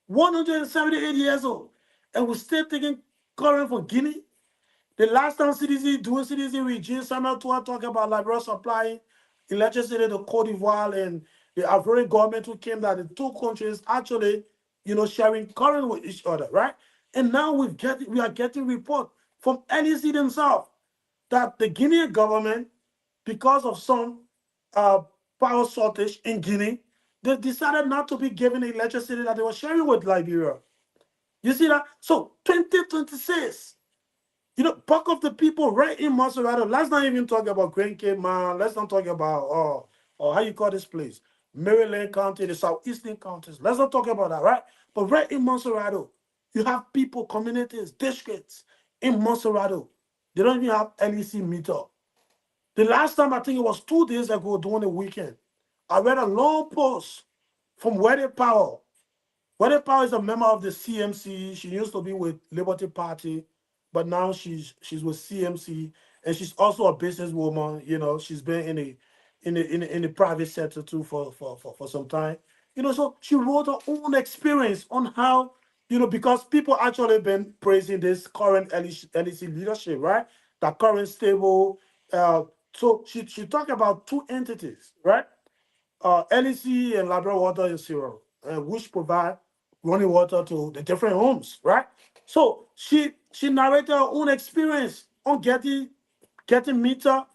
178 years old, and we're still taking current from Guinea. The last time CDC doing CDC with Jean Samuel Tour talking about Liberia supplying electricity to Cote d'Ivoire and the Ivorian government who came that the two countries actually, sharing current with each other, right? And now we are getting report from NEC themselves that the Guinean government, because of some power shortage in Guinea, they decided not to be given the electricity that they were sharing with Liberia. You see that? So 2026. Bulk of the people right in Maserati. Let's not even talk about Grand Cape, man. Let's not talk about how you call this place, Maryland County, the southeastern counties. Let's not talk about that, right? But right in Maserati, you have people, communities, districts in Maserati. They don't even have LEC meter. The last time, I think it was 2 days ago during the weekend, I read a long post from Wedding Power. Wedding Power is a member of the CMC. She used to be with Liberty Party, but now she's with CMC, and she's also a businesswoman. She's been in the private sector too for some time. So she wrote her own experience on how, because people actually been praising this current LEC leadership, right? That current stable. So she talked about two entities, right? LEC and Labrador Water and Zero, which provide running water to the different homes, right? So she narrated her own experience on getting meter,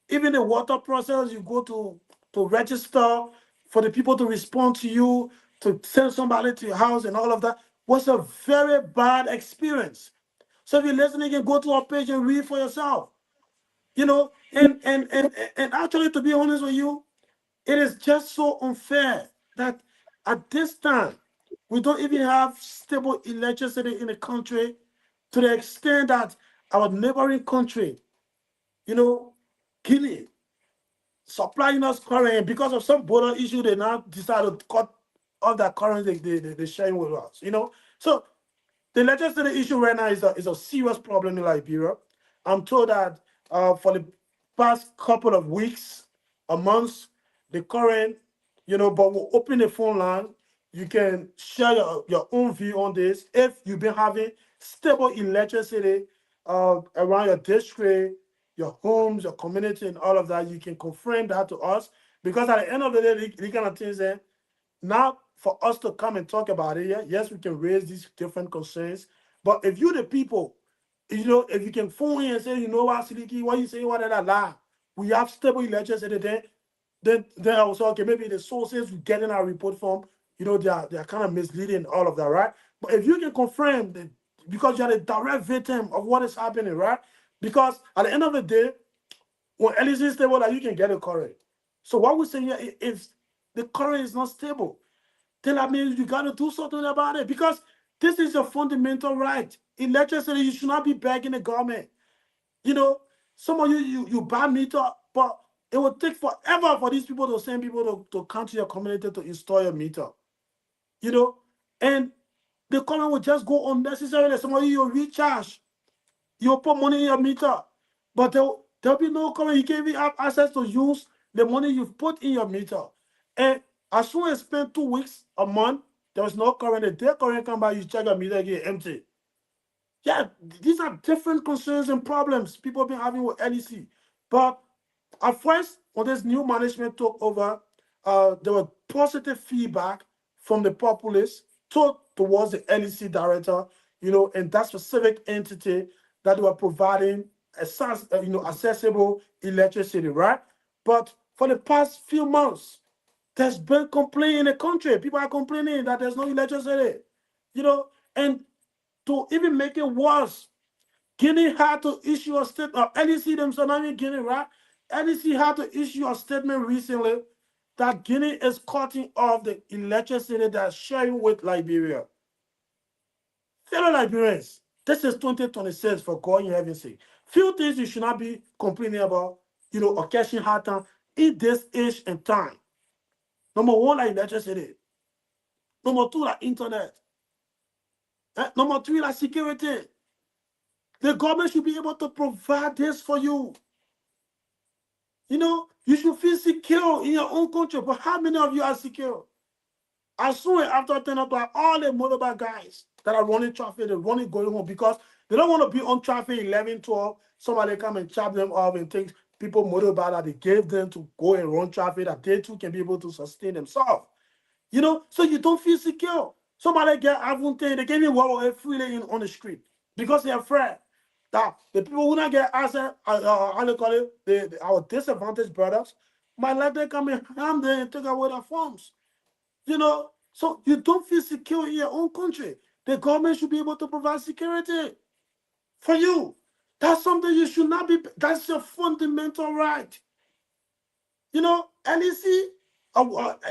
even the water process. You go to register for the people to respond to you, to send somebody to your house, and all of that was a very bad experience. So if you're listening, you can go to our page and read for yourself. And actually, to be honest with you, it is just so unfair that at this time, we don't even have stable electricity in the country, to the extent that our neighboring country, Guinea, supplying us current. Because of some border issue, they now decided to cut all that current they sharing with us. So the electricity issue right now is a serious problem in Liberia. I'm told that for the past couple of weeks, a month, the current, but we'll open the phone line. You can share your own view on this. If you've been having stable electricity around your district, your homes, your community, and all of that, you can confirm that to us. Because at the end of the day, the kind of things that now for us to come and talk about it, yes, we can raise these different concerns. But if you the people, if you can phone in and say, what, Siliki, what you say, what that lie? We have stable electricity then I was okay, maybe the sources we get in our report form, they are kind of misleading, all of that, right? But if you can confirm that, because you're the direct victim of what is happening, right? Because at the end of the day, when LEC is stable, you can get a current. So what we're saying here, if the current is not stable, then that means you got to do something about it, because this is your fundamental right. Electricity, you should not be begging the government. Some of you buy meter, but it will take forever for these people to send people to come to your community to install your meter. And the government will just go unnecessarily. Some of you recharge, you'll put money in your meter, but there'll be no current. You can't even have access to use the money you've put in your meter. And as soon as you spend 2 weeks, a month, there was no current. The day current come by, you check your meter again, empty. Yeah, these are different concerns and problems people have been having with LEC. But at first, when this new management took over, there was positive feedback from the populace towards the LEC director, and that specific entity that they were providing accessible electricity, right? But for the past few months, there's been complaint in the country. People are complaining that there's no electricity, and to even make it worse, Guinea had to issue a statement. LEC themselves, not even Guinea, right? LEC had to issue a statement recently that Guinea is cutting off the electricity that's sharing with Liberia. Fellow Liberians, this is 2026, for God in heaven's sake. Few things you should not be complaining about, or catching hard time in this age and time. Number one, like electricity. Number two, like internet. Number three, like security. The government should be able to provide this for you. You know, you should feel secure in your own country. But how many of you are secure? As soon as after 10 o'clock, all the motorbike guys that are running traffic, they're running going home because they don't want to be on traffic 11, 12. Somebody come and chop them off and take people motorbike that they gave them to go and run traffic that they too can be able to sustain themselves. You know, so you don't feel secure. Somebody get iPhone 10, they can't even walk away freely on the street because they're afraid that the people who not get access, how they call it, our disadvantaged brothers, might let them come and harm them and take away their phones. You know, so you don't feel secure in your own country. The government should be able to provide security for you. That's something you should not be, that's your fundamental right. You know, LEC,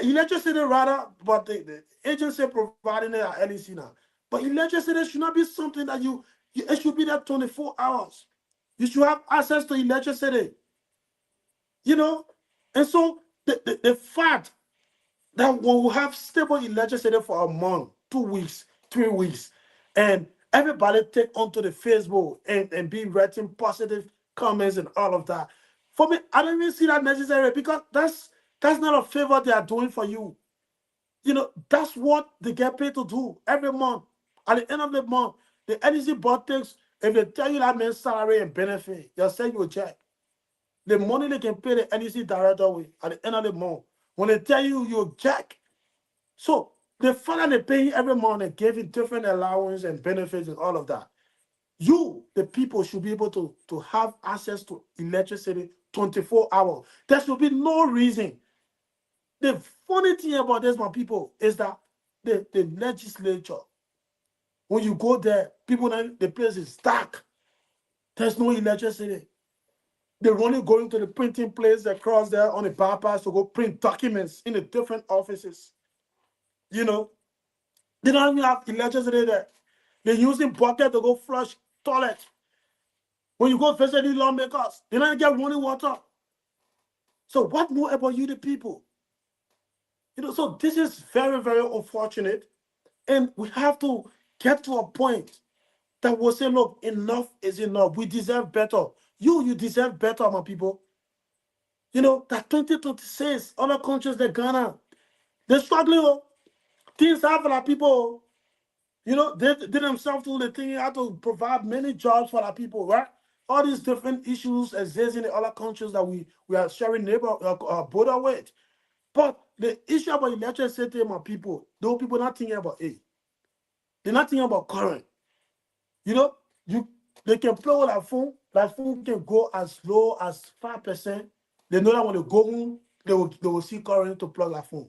electricity rather, but the agency providing it at LEC now. But electricity should not be something that it should be there 24 hours. You should have access to electricity. You know, and so the fact that we will have stable electricity for a month, 2 weeks, 3 weeks, and everybody take onto the Facebook and be writing positive comments and all of that. For me, I don't even see that necessary because that's not a favor they are doing for you. You know, that's what they get paid to do every month. At the end of the month, the NEC board takes, if they tell you that man's salary and benefit, they'll send you a check. The money they can pay the NEC director with at the end of the month. When they tell you you're jack, so the father they pay you every month and give you different allowance and benefits and all of that. You, the people, should be able to have access to electricity 24 hours. There should be no reason. The funny thing about this, my people, is that the legislature, when you go there, people, the place is dark. There's no electricity. They're only going to the printing place across there on the bypass to go print documents in the different offices. You know, they don't even have electricity there. They're using bucket to go flush toilet. When you go visit the lawmakers, they don't get running water. So what more about you, the people? You know, so this is very, very unfortunate. And we have to get to a point that we'll say, look, enough is enough. We deserve better. You deserve better, my people. You know, that 2026, other countries like Ghana, they're struggling. Oh. Things happen for our people. You know, they themselves do the thing, you have to provide many jobs for our people, right? All these different issues exist in the other countries that we are sharing border with. But the issue about electricity, my people, those people not thinking about it. They're not thinking about current. You know, they can play with that phone can go as low as 5%. They know that when they go home, they will see current to plug that phone.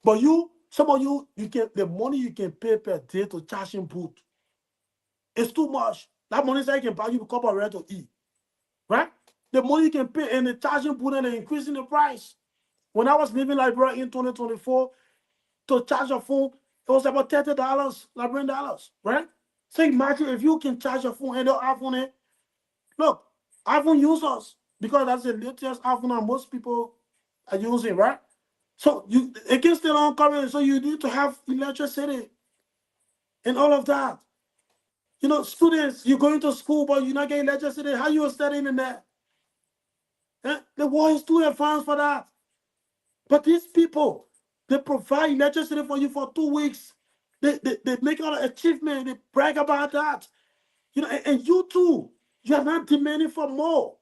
But some of you can, the money you can pay per day to charging booth, it's too much. That money that you can buy you a cup of red to eat, right? The money you can pay and the charging booth and they're increasing the price. When I was living Liberia in 2024, to charge a phone, it was about $30, Liberian dollars, right? So imagine if you can charge your phone and the iPhone it. Look, iPhone users, because that's the latest iPhone that most people are using, right? So it can still on current, so you need to have electricity and all of that. You know, students, you're going to school, but you're not getting electricity. How you studying in there? The war is too advanced for that. But these people, they provide electricity for you for 2 weeks. They make all the achievement. They brag about that. You know, and you too, you are not demanding for more.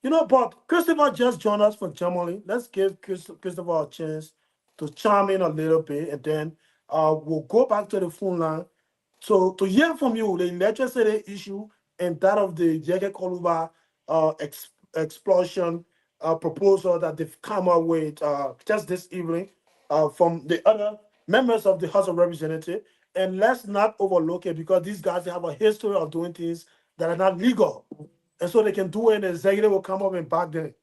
You know, but Christopher just joined us from Germany. Let's give Christopher a chance to chime in a little bit, and then we'll go back to the phone line. So to hear from you, the electricity issue and that of the Yeke Koluba explosion proposal that they've come up with just this evening from the other members of the House of Representatives. And let's not overlook it because these guys, they have a history of doing things that are not legal. And so they can do it and the executive will come up and back them,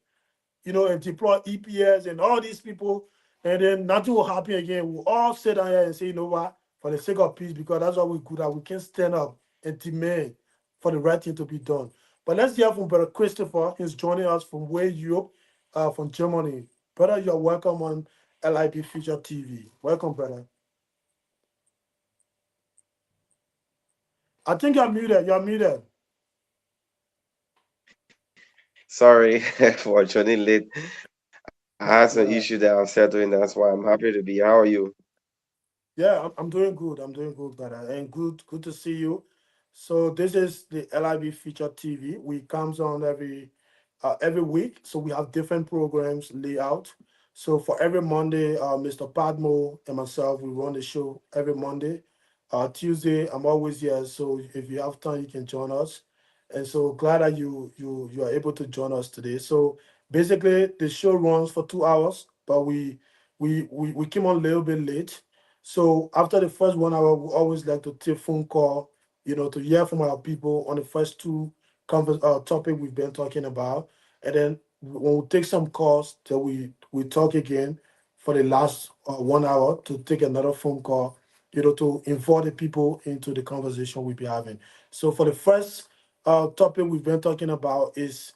you know, and deploy EPS and all these people, and then nothing will happen again. We'll all sit down here and say, you know what, for the sake of peace, because that's what we're good at. We can stand up and demand for the right thing to be done. But let's hear from Brother Christopher. He's joining us from Europe, from Germany. Brother, you're welcome on LIB Future TV. Welcome, brother. I think you're muted. You're muted. Sorry for joining late. I had some issue Yeah. that I'm settling. That's why I'm happy to be here. How are you? Yeah, I'm doing good. I'm doing good, brother. And good to see you. So this is the LIB Future TV. We comes on every week. So we have different programs laid out. So for every Monday, Mr. Padmo and myself, we run the show every Monday. Tuesday, I'm always here. So if you have time, you can join us. And so glad that you are able to join us today. So basically, the show runs for 2 hours, but we came on a little bit late. So after the first 1 hour, we always like to take phone call, to hear from our people on the first two topic we've been talking about, and then when we take some calls, then we talk again for the last 1 hour to take another phone call, to involve the people into the conversation we'll be having. So for the first topic we've been talking about is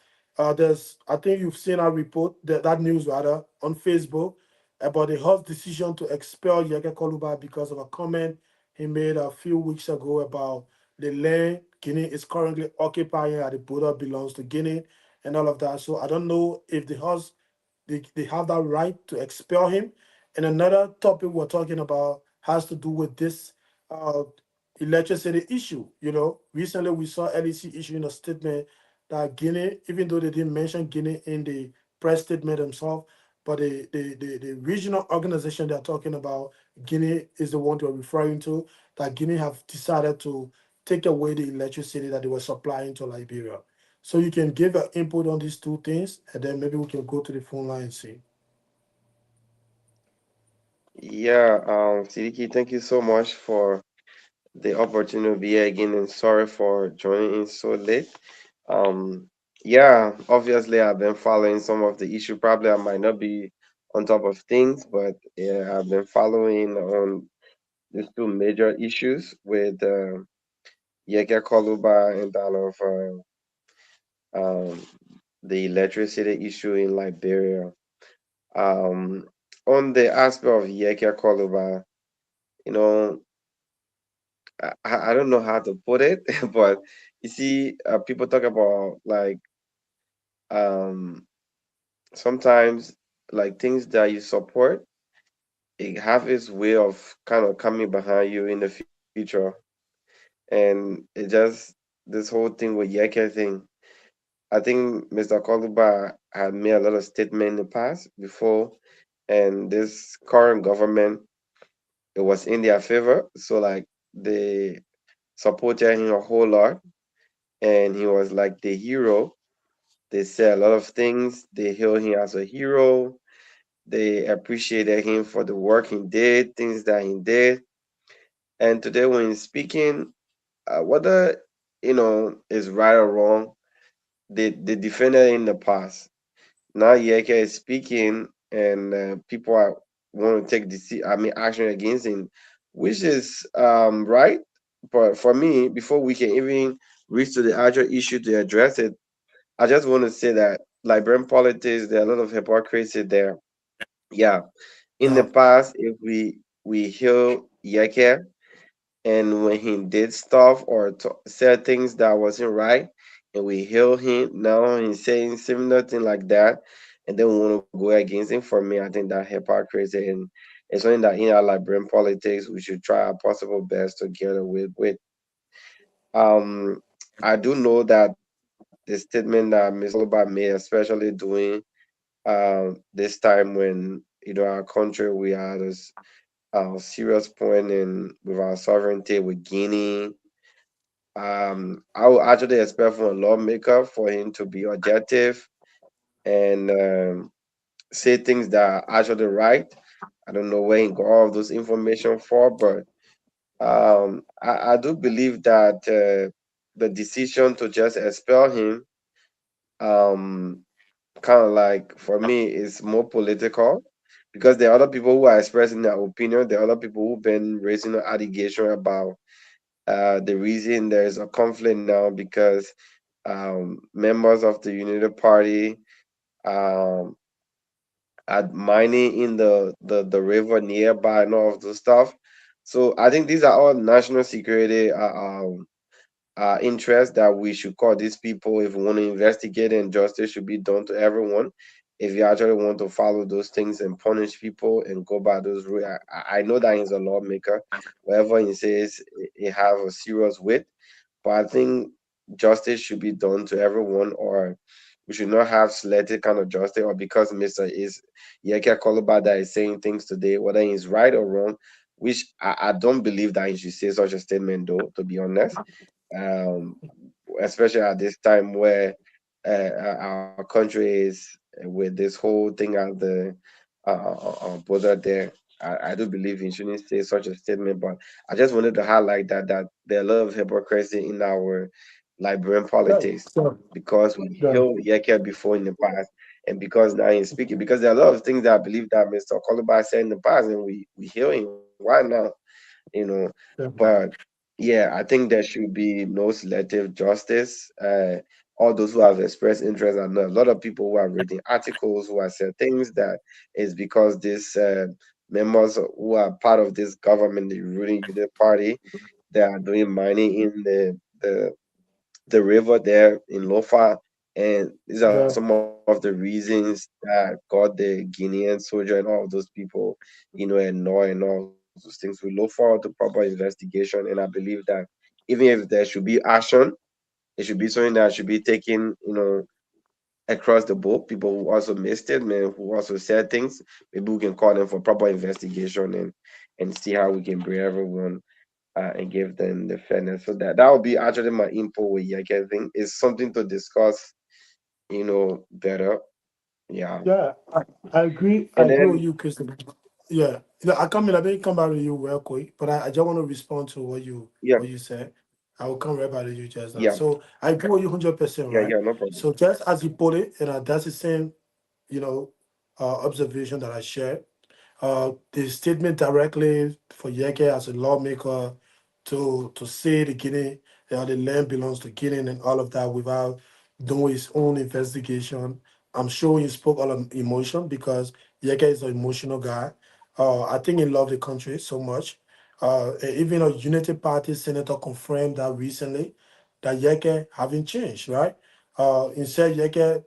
there's I think you've seen our report that news rather on Facebook about the Hub's decision to expel Yeke Koluba because of a comment he made a few weeks ago about the land Guinea is currently occupying at the border belongs to Guinea and all of that. So I don't know if the Hubs they have that right to expel him. And another topic we're talking about has to do with this uh, electricity issue. Recently we saw LEC issuing a statement that Guinea, even though they didn't mention Guinea in the press statement themselves, but the regional organization they're talking about, Guinea is the one they're referring to, that Guinea have decided to take away the electricity that they were supplying to Liberia. So you can give your input on these two things, and then maybe we can go to the phone line and see. Yeah, Sidiki, thank you so much for the opportunity to be here again, and sorry for joining in so late. Um, yeah, obviously I've been following some of the issue. Probably I might not be on top of things, but yeah, I've been following on these two major issues with Yeke Koluba and that of the electricity issue in Liberia. Um, on the aspect of Yeke Koluba, you know, I don't know how to put it, but you see, people talk about like um sometimes like things that you support, it have its way of kind of coming behind you in the future, and it just this whole thing with Yeke thing. I think Mr. Koluba had made a lot of statement in the past before, and this current government it was in their favor, so like they supported him a whole lot, and he was like the hero. They said a lot of things. They hailed him as a hero. They appreciated him for the work he did, things that he did. And today, when he's speaking, whether is right or wrong, they defended in the past. Now Yeke is speaking, and people are want to take action against him, which is right. But for me, before we can even reach to the actual issue to address it, I just want to say that Liberian politics, there are a lot of hypocrisy there. Yeah, in the Yeah, past, if we hear Yeke and when he did stuff or said things that wasn't right, and we hear him now he's saying similar thing like that, and then we want to go against him. For me, I think that hypocrisy, and it's something that in our Liberian politics we should try our possible best to get away with. Um, I do know that the statement that Mr. Koluba made, especially during this time when our country we had this serious point in with our sovereignty with Guinea. I would actually expect from a lawmaker for him to be objective and say things that are actually right. I don't know where he got all of those information for, but I do believe that the decision to just expel him, um, kind of like for me, is more political because there are other people who are expressing their opinion. There are other people who've been raising an allegation about the reason there is a conflict now because members of the United Party um, are mining in the river nearby and all of those stuff. So I think these are all national security interest that we should call these people if we want to investigate, and justice should be done to everyone. If you actually want to follow those things and punish people and go by those rules, I know that he's a lawmaker. Whatever he says, he have a serious weight. But I think justice should be done to everyone, or we should not have selected kind of justice, or because Mr. is Yeke Kolobada is saying things today, whether he's right or wrong, which I don't believe that he should say such a statement, though, to be honest. Um, Especially at this time where our country is with this whole thing at the border there. I do believe he shouldn't say such a statement, but I just wanted to highlight that there are a lot of hypocrisy in our Liberian Yeah, politics, sure. because we Yeah, held Yeke before in the past, and because now he's speaking. Because there are a lot of things that I believe that Mr. Koluba said in the past, and we hear him. Why now? You know, yeah, but yeah, I think there should be no selective justice. All those who have expressed interest, and a lot of people who are reading articles who have said things that is because these members who are part of this government, the ruling unit party, they are doing mining in the river there in Lofa, and these are yeah, some of the reasons that got the Guinean soldier and all of those people, annoyed and all those things. We look forward to proper investigation, and I believe that even if there should be action, it should be something that should be taken, across the board. People who also missed it, man, who also said things, maybe we can call them for proper investigation and see how we can bring everyone and give them the fairness. So that would be actually my input with Yake. I think it's something to discuss, better. Yeah. yeah. I agree. I And agree with then you, Christopher. Yeah, I come in. I may come back to you real quick, but I just want to respond to yeah, what you said. I will come right back to you just now. yeah, So I agree with you 100%, yeah, right? yeah, no problem. So just as you put it, and that's the same, you know, observation that I share. The statement directly for Yeke as a lawmaker to say the land belongs to Guinea and all of that without doing his own investigation. I'm sure he spoke out of emotion because Yeke is an emotional guy. I think he loved the country so much. Even a Unity Party senator confirmed that recently that Yeke haven't changed, right? Instead, Yeke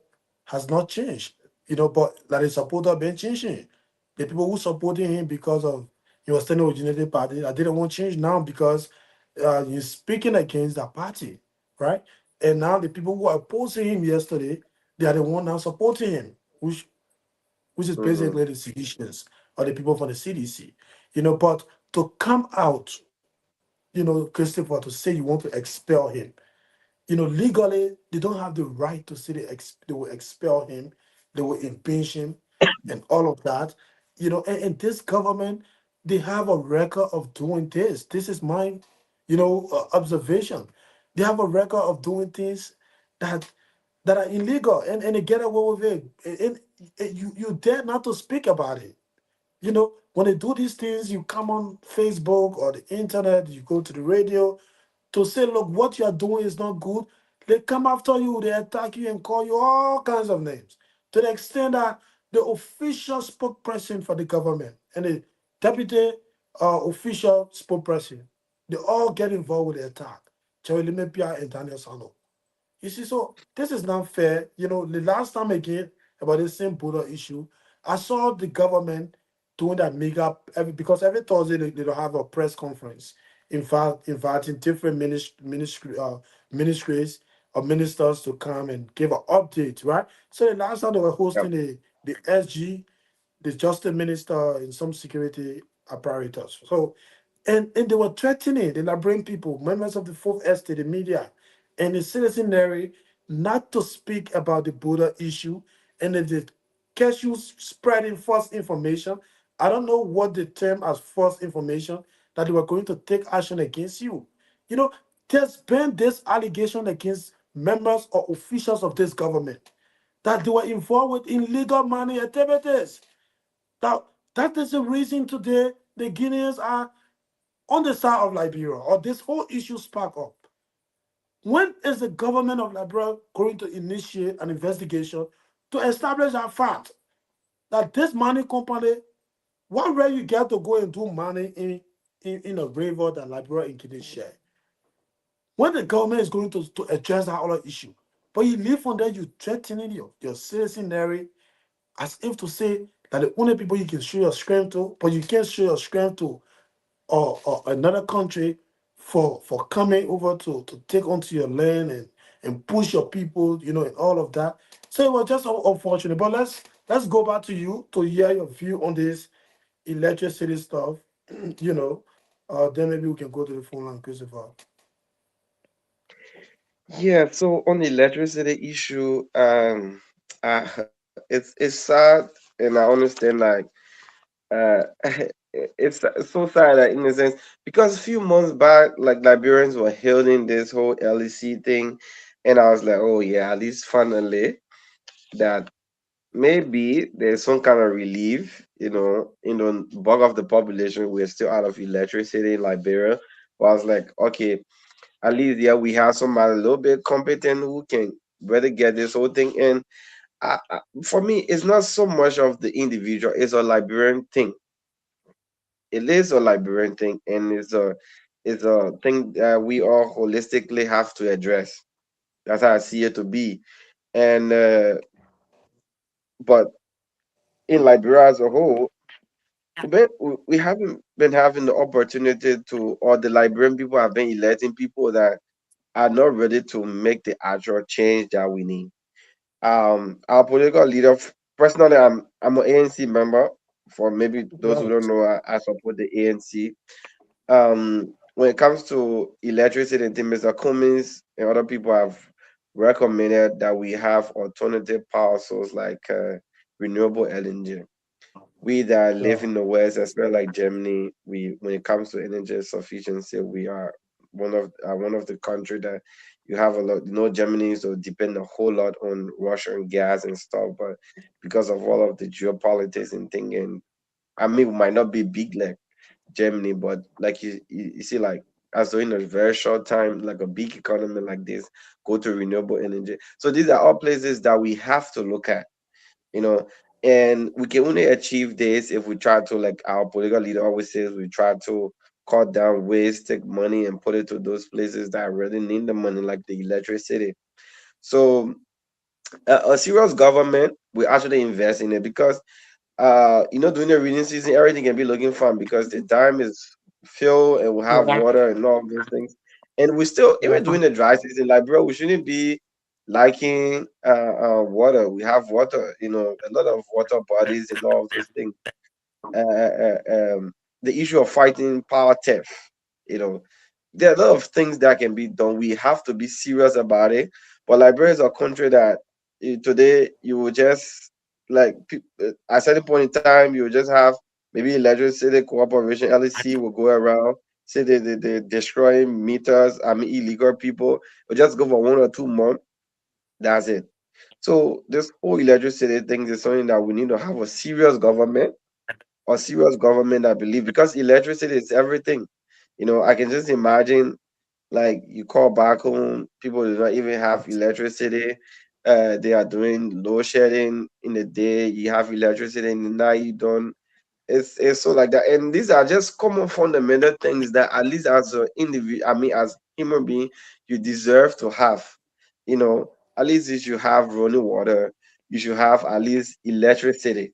has not changed, but that his supporter been changing. The people who supported him because of he was standing with Unity Party, I didn't want change now because he's speaking against that party, right? And now the people who are opposing him yesterday, they are the one now supporting him, which is Mm-hmm. basically the seditions or the people from the CDC, But to come out, Christopher, to say you want to expel him, legally, they don't have the right to say they will expel him, they will impeach him, and all of that. And this government, they have a record of doing this. This is my, observation. They have a record of doing things that that are illegal, and they get away with it. And you dare not to speak about it. When they do these things, you come on Facebook or the internet, you go to the radio to say, look, what you are doing is not good. They come after you, they attack you and call you all kinds of names. To the extent that the official spokesperson for the government and the deputy official spokesperson, they all get involved with the attack. Charlie Lemepia and Daniel Sano. You see, so this is not fair. The last time again about the same border issue, I saw the government doing that because every Thursday they don't have a press conference. In fact, inviting different ministries or ministers to come and give an update, right? So the last time they were Yeah, hosting the SG, the justice minister, and some security apparatus. So, and they were threatening the Liberian people, members of the fourth estate, the media, and the citizenry not to speak about the border issue. And if they catch you spreading false information, I don't know what the term as false information, that they were going to take action against you. You know, there's been this allegation against members or officials of this government that they were involved with illegal money activities. Now, that is the reason today the Guineans are on the side of Liberia, or this whole issue spark up. When is the government of Liberia going to initiate an investigation to establish a fact that this money company, what way you get to go and do money in a river that Liberia and Guinea share? when the government is going to address that other issue, but you live on there, you threatening your citizenry as if to say that the only people you can show your strength to, but you can't show your strength to or another country for coming over to take onto your land and push your people, and all of that. So it was just unfortunate. But let's go back to you to hear your view on this electricity stuff. you know, then maybe we can go to the phone line, Christopher. Yeah, so on the electricity issue, uh, it's sad, and I understand like uh, it's so sad that in a sense because a few months back, like Liberians were hailing this whole LEC thing, and I was like, oh yeah, at least finally that maybe there's some kind of relief, in the bulk of the population, we're still out of electricity in Liberia. But I was like, okay, at least yeah, we have somebody a little bit competent who can better get this whole thing in. For me, it's not so much of the individual; it's a Liberian thing. It is a Liberian thing, and it's a thing that we all holistically have to address. That's how I see it to be. And but in Liberia as a whole, we haven't been having the opportunity to, or the Liberian people have been electing people that are not ready to make the actual change that we need. Our political leader, personally, I'm an ANC member. For maybe those who don't Right. know, I support the ANC. When it comes to electricity and things, Mr. Cummins and other people have recommended that we have alternative power sources like renewable LNG. We that live in Sure. the West, especially like Germany, we when it comes to energy sufficiency, we are one of the country that you have a lot. Germany so depend a whole lot on Russian gas and stuff, but because of all of the geopolitics and thing, and I mean, we might not be big like Germany, but like you see, like as though in a very short time, like a big economy like this, go to renewable energy. So these are all places that we have to look at, you know, and we can only achieve this if we try to, like our political leader always says, we try to cut down waste, take money and put it to those places that really need the money, like the electricity. So a serious government will actually invest in it because during the rainy season, everything can be looking fun because the dam is filled and we have Yeah. water and all those things. And we still, even Yeah. during the dry season, like bro, we shouldn't be liking water. We have water, a lot of water bodies and all of those things. The issue of fighting power theft. You know, there are a lot of things that can be done. We have to be serious about it. But Liberia is a country that today you will just at certain point in time you will just have maybe electricity cooperation LEC will go around say they destroying meters. I mean illegal people will just go for 1 or 2 months. That's it. So this whole electricity thing is something that we need to have a serious government or serious government that believe because electricity is everything. I can just imagine like you call back home, people do not even have electricity. They are doing load shedding in the day. You have electricity in the night. You don't. It's so like that, and these are just common fundamental things that at least as an individual, I mean, as human being, you deserve to have. At least you should have running water. You should have at least electricity.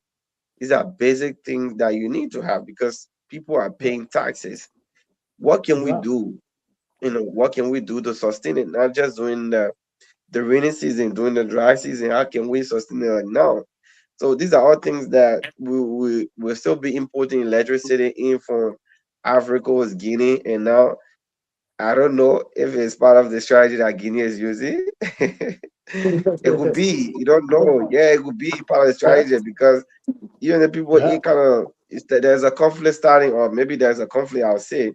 These are basic things that you need to have because people are Yeah. paying taxes. What can we Yeah. do? What can we do to sustain it? Not just during the rainy season, during the dry season. How can we sustain it like now? So these are all things that we will still be importing electricity in from Africa's Guinea. And now I don't know if it's part of the strategy that Guinea is using. It could be. You don't know. Yeah, it could be part of the Yeah. strategy because even the people Yeah. in kind of there's a conflict starting, or maybe there's a conflict. I'll say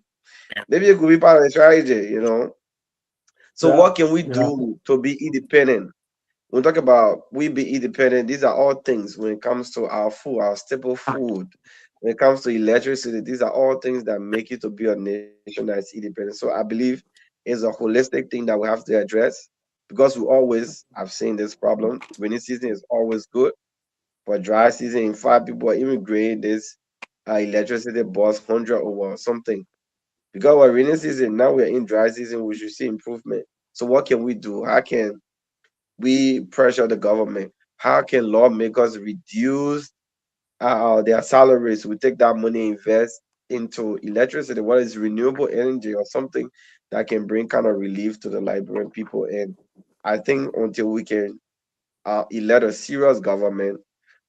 maybe it could be part of the strategy. So Yeah. what can we Yeah. do to be independent? When we talk about we be independent, these are all things when it comes to our food, our staple food. When it comes to electricity, these are all things that make it to be a nation that is independent. So I believe it's a holistic thing that we have to address because we always have seen this problem. Rainy season is always good, but dry season, in fact, people are immigrating this electricity bus 100 over something. Because we're rainy season, now we're in dry season, we should see improvement. So what can we do? How can we pressure the government? How can lawmakers reduce their salaries? We take that money, invest into electricity, what is renewable energy or something that can bring kind of relief to the Liberian people. And I think until we can elect a serious government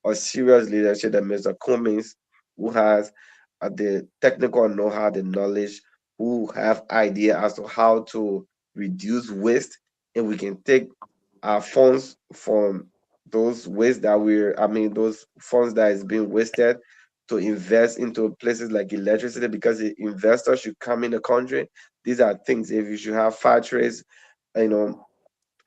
or serious leadership that Mr. Cummings, who has the technical know-how, the knowledge, who have idea as to how to reduce waste, and we can take our funds from those waste that those funds that is being wasted to invest into places like electricity, because the investors should come in the country. These are things, if you should have factories, you know,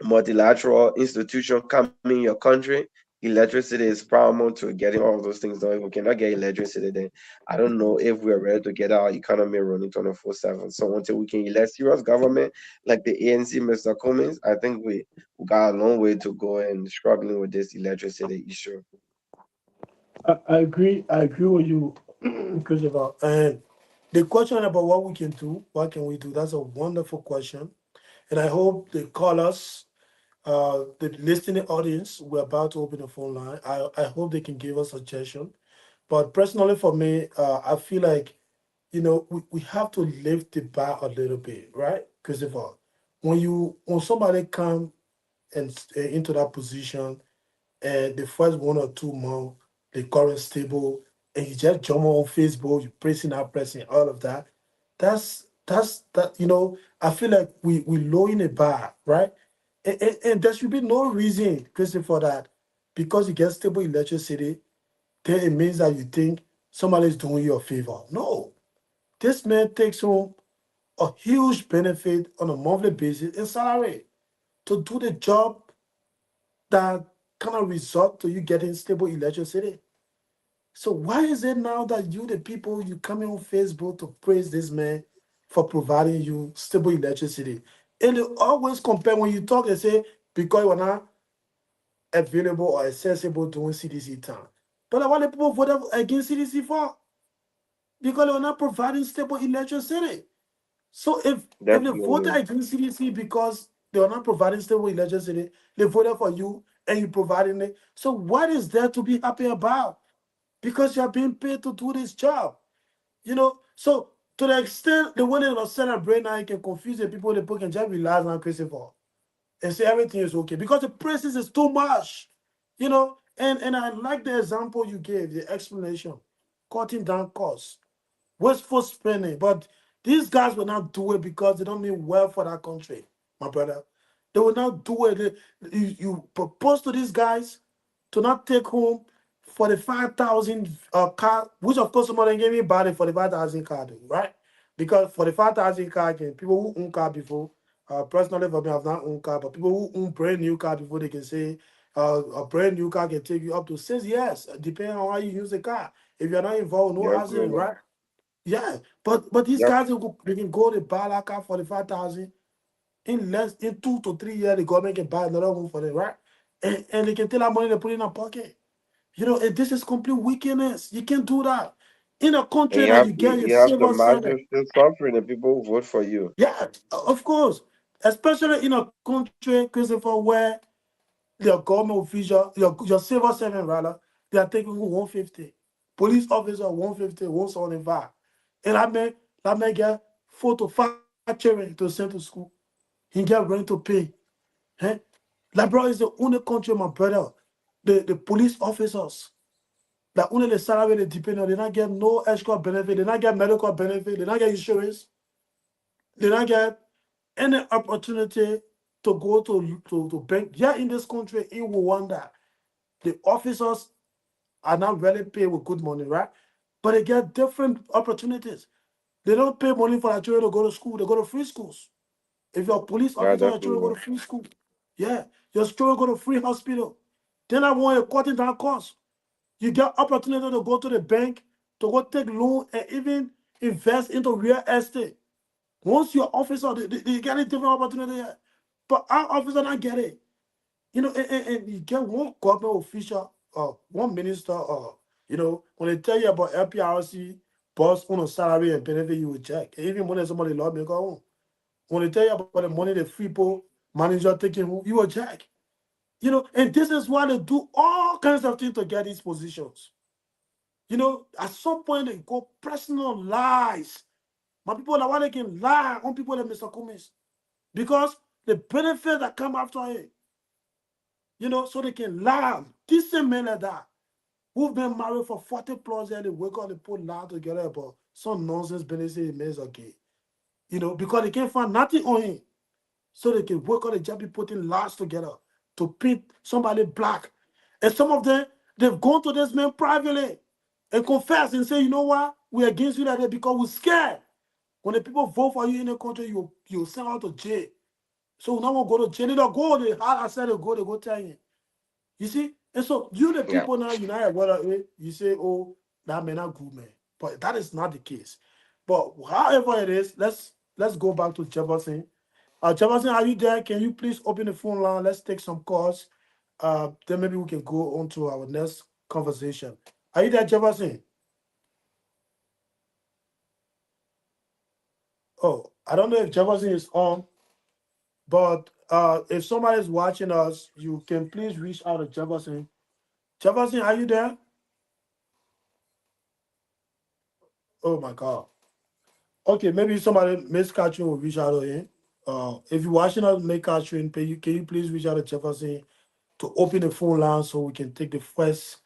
multilateral institution coming in your country, electricity is paramount to getting all of those things done. If we cannot get electricity, then I don't know if we're ready to get our economy running 24/7. So until we can elect serious government like the ANC, Mr. Cummings, I think we got a long way to go and struggling with this electricity issue. I agree. I agree with you, Christopher. And the question about what we can do, what can we do? That's a wonderful question, and I hope the callers, the listening audience, we're about to open the phone line. I hope they can give us suggestion. But personally, for me, I feel like we have to lift the bar a little bit, right, Christopher? When somebody come into that position, and the first 1 or 2 months, the current stable, and you just jump on Facebook, you pressing all of that. That. I feel like we lowering the bar, right? And there should be no reason, Christopher, that because you get stable electricity, then it means that you think somebody is doing you a favor. No, this man takes home a huge benefit on a monthly basis in salary to do the job that kind of result to you getting stable electricity. So why is it now that you, the people, you coming on Facebook to praise this man for providing you stable electricity? And they always compare when you talk, they say because you're not available or accessible during CDC time. But what the people voted against CDC for? Because they were not providing stable electricity. So if they voted Definitely. against CDC because they are not providing stable electricity, they voted for you and you providing it. So what is there to be happy about? Because you are being paid to do this job. So to the extent the way they are celebrating now, you can confuse the people, the people can just relax on Christopher and say everything is okay. Because the prices is too much. And I like the example you gave, the explanation, cutting down costs, wasteful spending. But these guys will not do it because they don't mean well for that country, my brother. They will not do it. You propose to these guys to not take home 45,000 car, which of course somebody gave me bad 45,000 car, right? Because 45,000 car again, people who own car before, personally for me, I've not owned car, but people who own brand new car before, they can say a brand new car can take you up to 6 years, depending on how you use the car. If you're not involved, no accident, Definitely. right? Yeah, but these Yep. guys they can go to buy that car 45,000 in 2 to 3 years. The government can buy another one for them, right? And they can take that money they put in their pocket. And this is complete wickedness. You can't do that in a And country you that have you the get your you have the civil masses servant. still suffering, the people who vote for you. Yeah, of course, especially in a country, Christopher, where your government official, your civil servant rather, they are taking home 150. Police officer 150, 175. And that man get 4 to 5 children to send to school. He get rent to pay. Eh? Liberia is the only country, my brother. The police officers that only the salary they depend on, they not get no extra benefit, they not get medical benefit, they not get insurance, they not get any opportunity to go to bank. Yeah, in this country, in Rwanda, the officers are not really paid with good money, right? But they get different opportunities. They don't pay money for their children to go to school. They go to free schools. If you're a police Yeah, officer, your children go definitely. to free school. Yeah, your children go to free hospital. Then I want you cutting down costs. You get opportunity to go to the bank, to go take loan and even invest into real estate. Once you're officer, they get a different opportunity. Here. But our officer not get it. And you get one government official, one minister, when they tell you about LPRC boss on a salary and benefit, you will check. Even when somebody love me, go home. When they tell you about the money the people manager taking, you will check. You know, and this is why they do all kinds of things to get these positions. You know, at some point they go personal lies. My people are why they can lie on people like Mr. Cummings. Because the benefit that come after it, you know, so they can lie. Decent men like that, who've been married for 40 plus years, they wake up, they put lie together about some nonsense benefit it means okay. You know, because they can't find nothing on him. So they can work on the job, be putting lies together to paint somebody black. And some of them, they've gone to this man privately and confess and say, you know what, we're against you like that because we're scared. When the people vote for you in the country, you send out to jail. So now we'll go to jail. They don't go, I said they go tell you. You see? And so you the people now, you say, oh, that man not good, man. But that is not the case. But however it is, let's go back to Jefferson. Jefferson, are you there? Can you please open the phone line? Let's take some calls. Then maybe we can go on to our next conversation. Are you there, Jefferson? Oh, I don't know if Jefferson is on, but if somebody is watching us, you can please reach out to Jefferson. Jefferson, are you there? Oh my God. Okay, maybe somebody, Miss Catherine, will reach out to him. If you're watching us, Miss Catherine, can you please reach out to Jefferson to open the phone line so we can take the first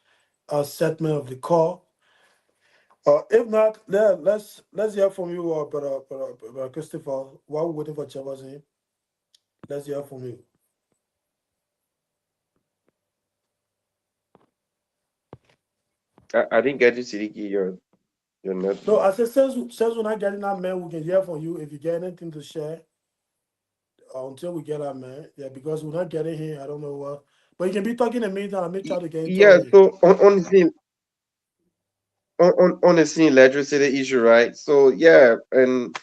segment of the call. If not, let's hear from you, Brother Christopher. While we're waiting for Jefferson, let's hear from you. I didn't get you, Sidiki. You're not. No, I said since we're not getting that man, we can hear from you if you get anything to share. Until we get that man, yeah, because we're not getting him. I don't know what, but you can be talking in the meantime. I may try to get into Yeah. it. So on the scene electricity issue, right? So yeah, and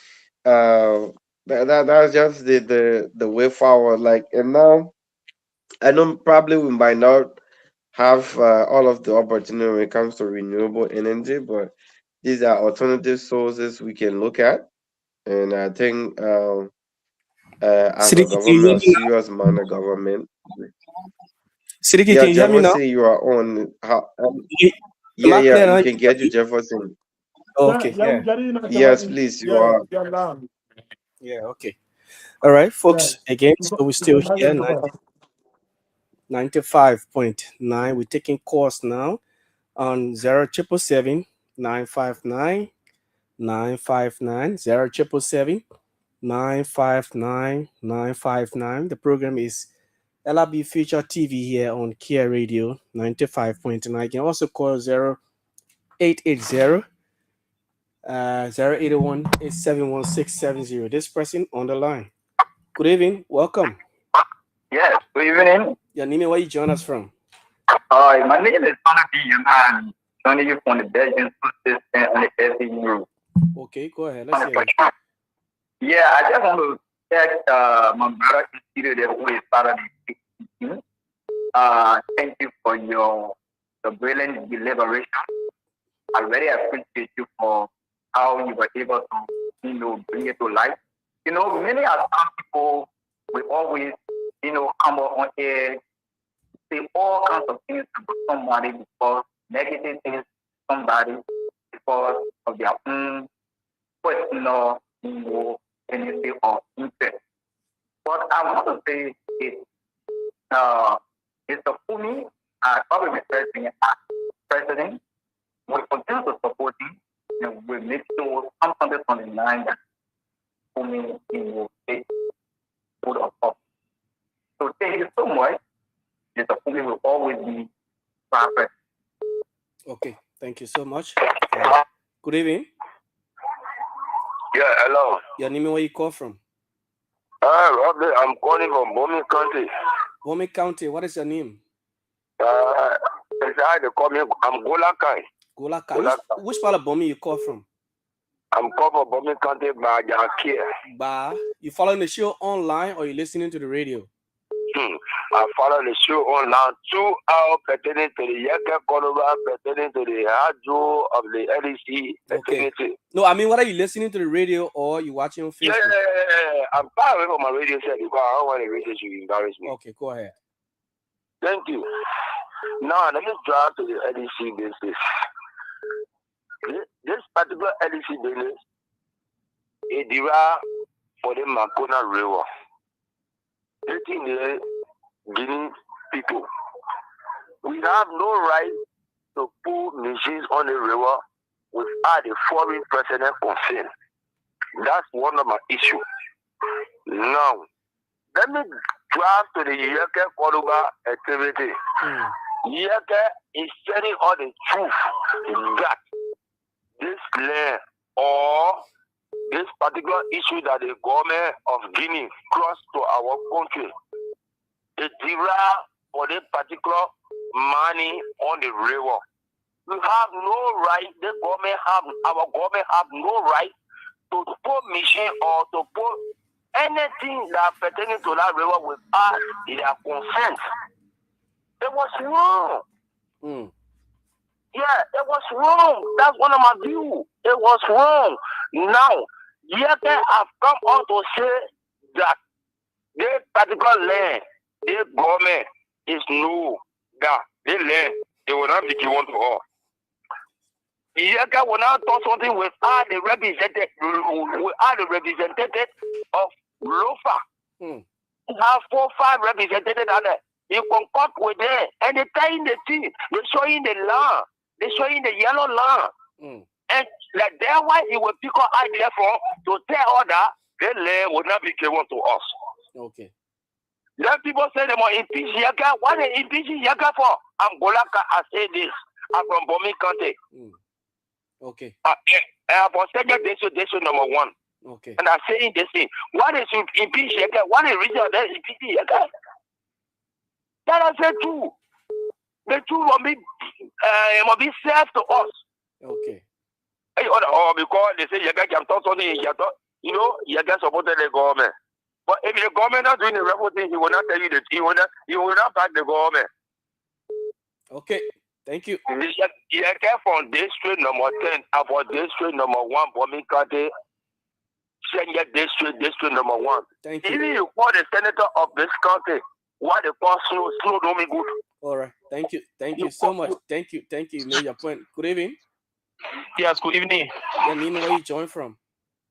that's just the way forward. Like, and now I know probably we might not have all of the opportunity when it comes to renewable energy, but these are alternative sources we can look at, and I think as a Siddiqui, can you government, hear a me now? serious man, a government. Siddiqui, Yeah, can you hear me now? Jefferson, you are on. Am Yeah, I yeah, clear we now? can get you, Jefferson. Yeah, Okay, yeah, yeah. we getting in Yes, Jefferson. please, you Yeah, are. yeah, loud. Yeah, okay. All right, Yeah. folks, again, so we're still here, 95.9. We're taking course now on 0777 959 959 0777 959 959. The program is LIB Future TV here on Kia Radio 95.9. You can also call 0880 081 871 This person on the line. Good evening. Welcome. Yes, good evening. Your name and where you join us from? My name is Jonathan Yaman. Joining you from the Belgian system on the SEU. Okay, go ahead. Let's hear you. Yeah, I just want to check my brother Institute who is part of the team. Thank you for the brilliant deliberation. I really appreciate you for how you were able to, bring it to life. Many of some people will always, come on air, say all kinds of things about somebody because negative things somebody because of their own personal benefit or interest. But I want to say it's a for me, I probably refer to him as president. We continue to support him and we make sure something on the line that for me he will take hold of us. So thank you so much. Mr. Fumi will always be perfect. Okay, thank you so much. Good evening. Yeah, hello. Your name and where you call from? I'm calling from Bomi County. Bomi County, what is your name? They call me, I'm Golakai. Golakai. Which part of Bomi you call from? I'm called from Bomi County by Jankia. You following the show online or you listening to the radio? I follow the show on now 2 hours pertaining to the Yaka Coloba, pertaining to the Hadro of the LEC. Okay. No, I mean, what are you listening to the radio or you watching on Facebook? Yeah. I'm far away from my radio set because I don't want the radio to embarrass me. Okay, go ahead. Thank you. Now, let me drive to the LEC business. This particular LEC business is derived for the Makona River. Taking the Guinea people. We have no right to put machines on the river without the foreign president consent. That's one of my issues. Now, let me drive to the Yeke Koluba activity. Yeke is telling all the truth that this land or this particular issue that the government of Guinea crossed to our country, it derived for this particular money on the river. We have no right, our government have no right to put mission or to put anything that pertaining to that river without their consent. It was wrong. Yeah, it was wrong. That's one of my views. It was wrong. Now, Yeke have come out to say that this particular land, this government is no, that this land, they will not be given to us. Yeke will not do something without the representative of Lofa. He have 4 or 5 representatives on there. He concord with them and they tie in the thing. They show in the land. They show in the yellow land. And like that's why he will pick up idea from to tell all that the land will not be given to us. Okay. Then people say they want impeach Yeke. What they impeach Yeke for? Angolaka, I say this. I'm from Bomi County. Okay. I'm for second decision number 1. Okay. And I'm saying this thing. What is impeach Yeke? What is reason that impeach Yeke? That is the truth. The truth will be served to us. Okay. Because they say Yeke can talk something, you know, Yeke supported the government. But if the government not doing the right thing, he will not tell you that he will not back the government. Okay. Thank you. Yeke from district number 10, about district number 1, Bomi County, Senior district number 1. Thank you. Even you call the senator of this country, what they call slow don't be good. All right. Thank you. Thank you so much. Thank you. You made your point. Good evening. Yes, good evening. Your name and where you join from?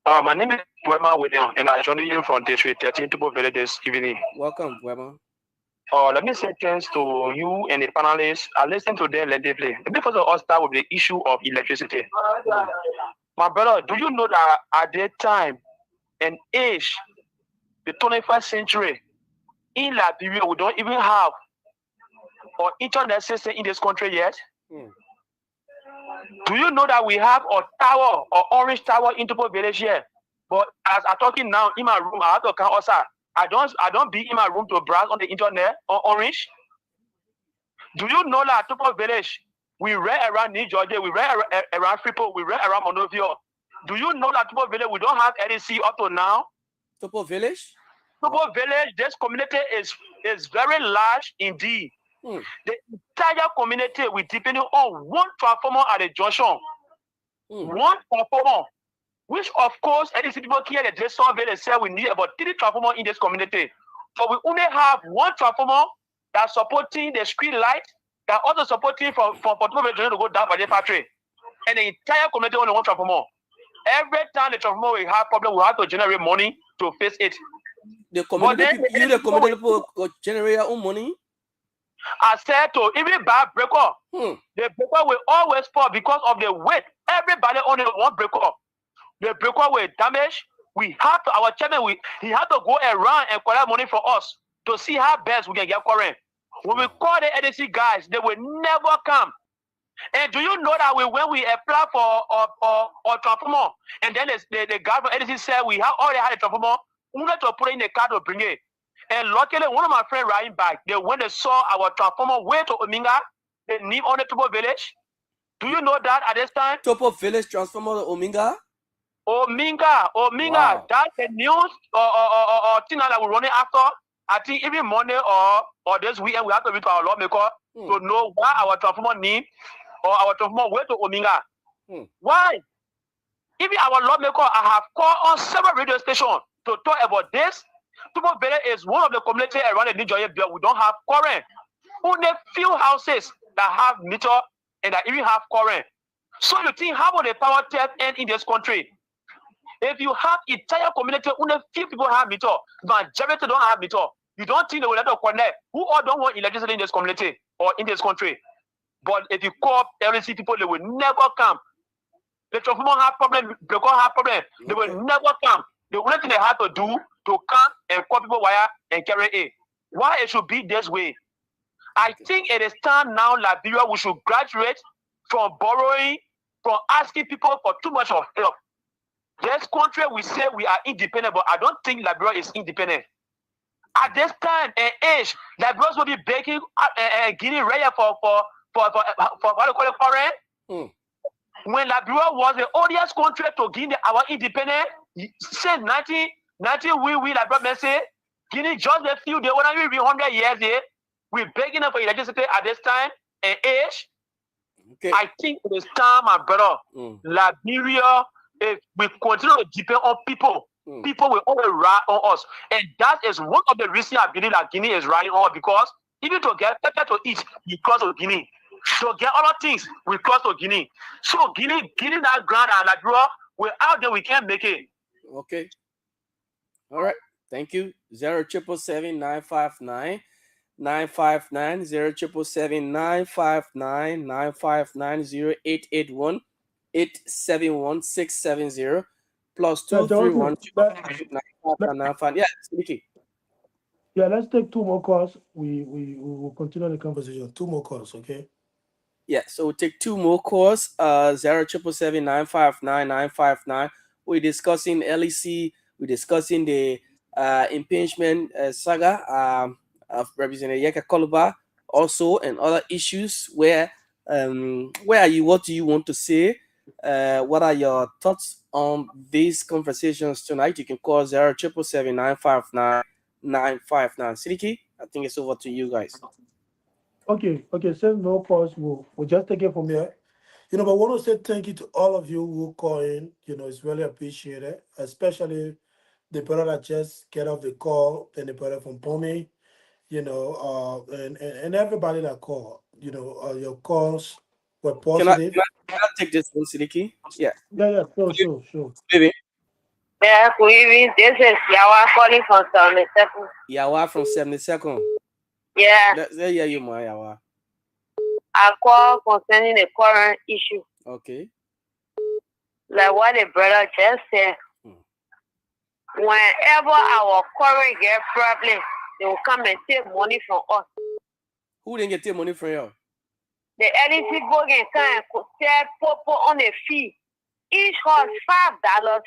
My name is Wema William, and I joined you from District 13 to Village this evening. Welcome, Wema. Let me say thanks to you and the panelists. I listened to them relatively. Before us start with the issue of electricity. My brother, do you know that at that time and age, the 21st century, in Liberia, we don't even have an internet system in this country yet? Do you know that we have a tower, or orange tower in Topo Village here? But as I'm talking now in my room, I have to come outside. I don't be in my room to browse on the internet on orange. Do you know that Topo Village, we rent around New Georgia, we rent around Freeport, we rent around Monrovia. Do you know that Topo Village, we don't have LEC up to now? Topo Village? Topo Village, this community is very large indeed. The entire community will depend on one transformer at the junction. One transformer, which of course, any people here at the survey they say we need about 3 transformers in this community. But we only have one transformer that's supporting the street light, that also supporting from Topo Village to go down by the factory. And the entire community only one transformer. Every time the transformer will have problem, we have to generate money to face it. The community people generate their own money? I said to even buy breaker, the breaker will always fall because of the weight. Everybody only one breaker. The breaker will damage. We have to, our chairman, he had to go around and collect money for us to see how best we can get current. When we call the NDC guys, they will never come. And do you know that when we apply for a transformer, and then the guy from NDC said we have already had a transformer, we need to put in the car to bring it. And luckily, one of my friends riding back, when they saw our transformer way to Ominga, they live on the Topo Village. Do you know that at this time? Topo Village transformer to Ominga? Ominga. Wow. That's the news or thing that we're running after. I think even Monday or this weekend, we have to reach to our lawmaker to know why our transformer need or our transformer way to Ominga. Why? Even our lawmaker, I have called on several radio stations to talk about this. Tumobele is one of the communities around the Nigeria belt. We don't have current. Only few houses that have meter and that even have current. So you think how about the power theft end in this country? If you have entire community, only few people have meter, majority don't have meter. You don't think they will let us connect? Who all don't want electricity in this community or in this country? But if you call LC people, they will never come. The transformer have problem, the car have problem. They will never come. The only thing they have to do to come and call people wire and carry it. Why it should be this way? I think it is time now, Liberia, we should graduate from borrowing, from asking people for too much of help. This country, we say we are independent, but I don't think Liberia is independent. At this time and age, Liberia will be begging Guinea ready for what do you call it, foreign? When Liberia was the oldest country to Guinea our independence, since 1990, we Liberia say Guinea just a few days, when we 100 years here, we're begging for electricity at this time and age. I think it is time, my brother. Liberia, if we continue to depend on people, people will always ride on us. And that is one of the reasons I believe that Guinea is riding on, because even to get pepper to eat, we cross to Guinea. To get other things, we cross to Guinea. So Guinea that ground and Liberia, without them, we can't make it. Okay. All right. Thank you. 0777 959 959 0777 959 959 0881 871 670 plus 231 959. Yeah, Mickey. Yeah, let's take two more calls. We will continue the conversation. Two more calls, okay? Yeah, so we'll take two more calls. 0777 959 959. We're discussing LEC. We're discussing the impingement saga of Representative Yeka Koluba, also, and other issues. Where are you? What do you want to say? What are your thoughts on these conversations tonight? You can call 0777 959 959. Sidiki, I think it's over to you guys. Okay. Send no calls. We'll just take it from here. But I want to say thank you to all of you who call in. It's really appreciated, especially the brother that just get off the call and the brother from Pome, and everybody that called. Your calls were positive. Can I take this one, Sidiki? Yeah. Yeah. Sure. Baby. Yeah, good evening. This is Yawa calling from 72nd. Yawa from 72nd. Yeah. Let's hear you, my Yawa. I call concerning the current issue. Okay. Like what the brother just said. Whenever our current get problem, they will come and take money from us. Who didn't get money from you? The LEC go and come and sell popo on the fee. Each horse $5.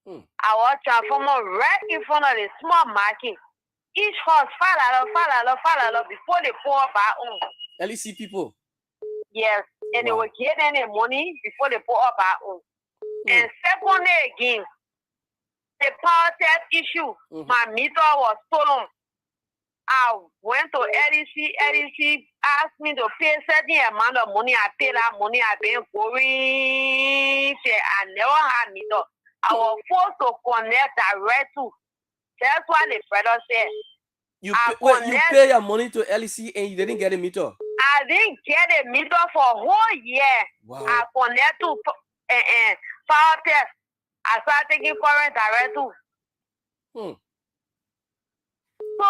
Our transformer right in front of the small market. Each horse $5 before they pour up our own. LEC people. Yes, and they will get any money before they pour up our own. And secondly again, the power theft issue. My meter was stolen. I went to LEC asked me to pay certain amount of money. I paid that money. I've been going. I never had meter. I was forced to connect direct to. That's what the brother said. You pay your money to LEC and you didn't get a meter? I didn't get a meter for a whole year. Wow. I connect to power test. I started taking current direct to. So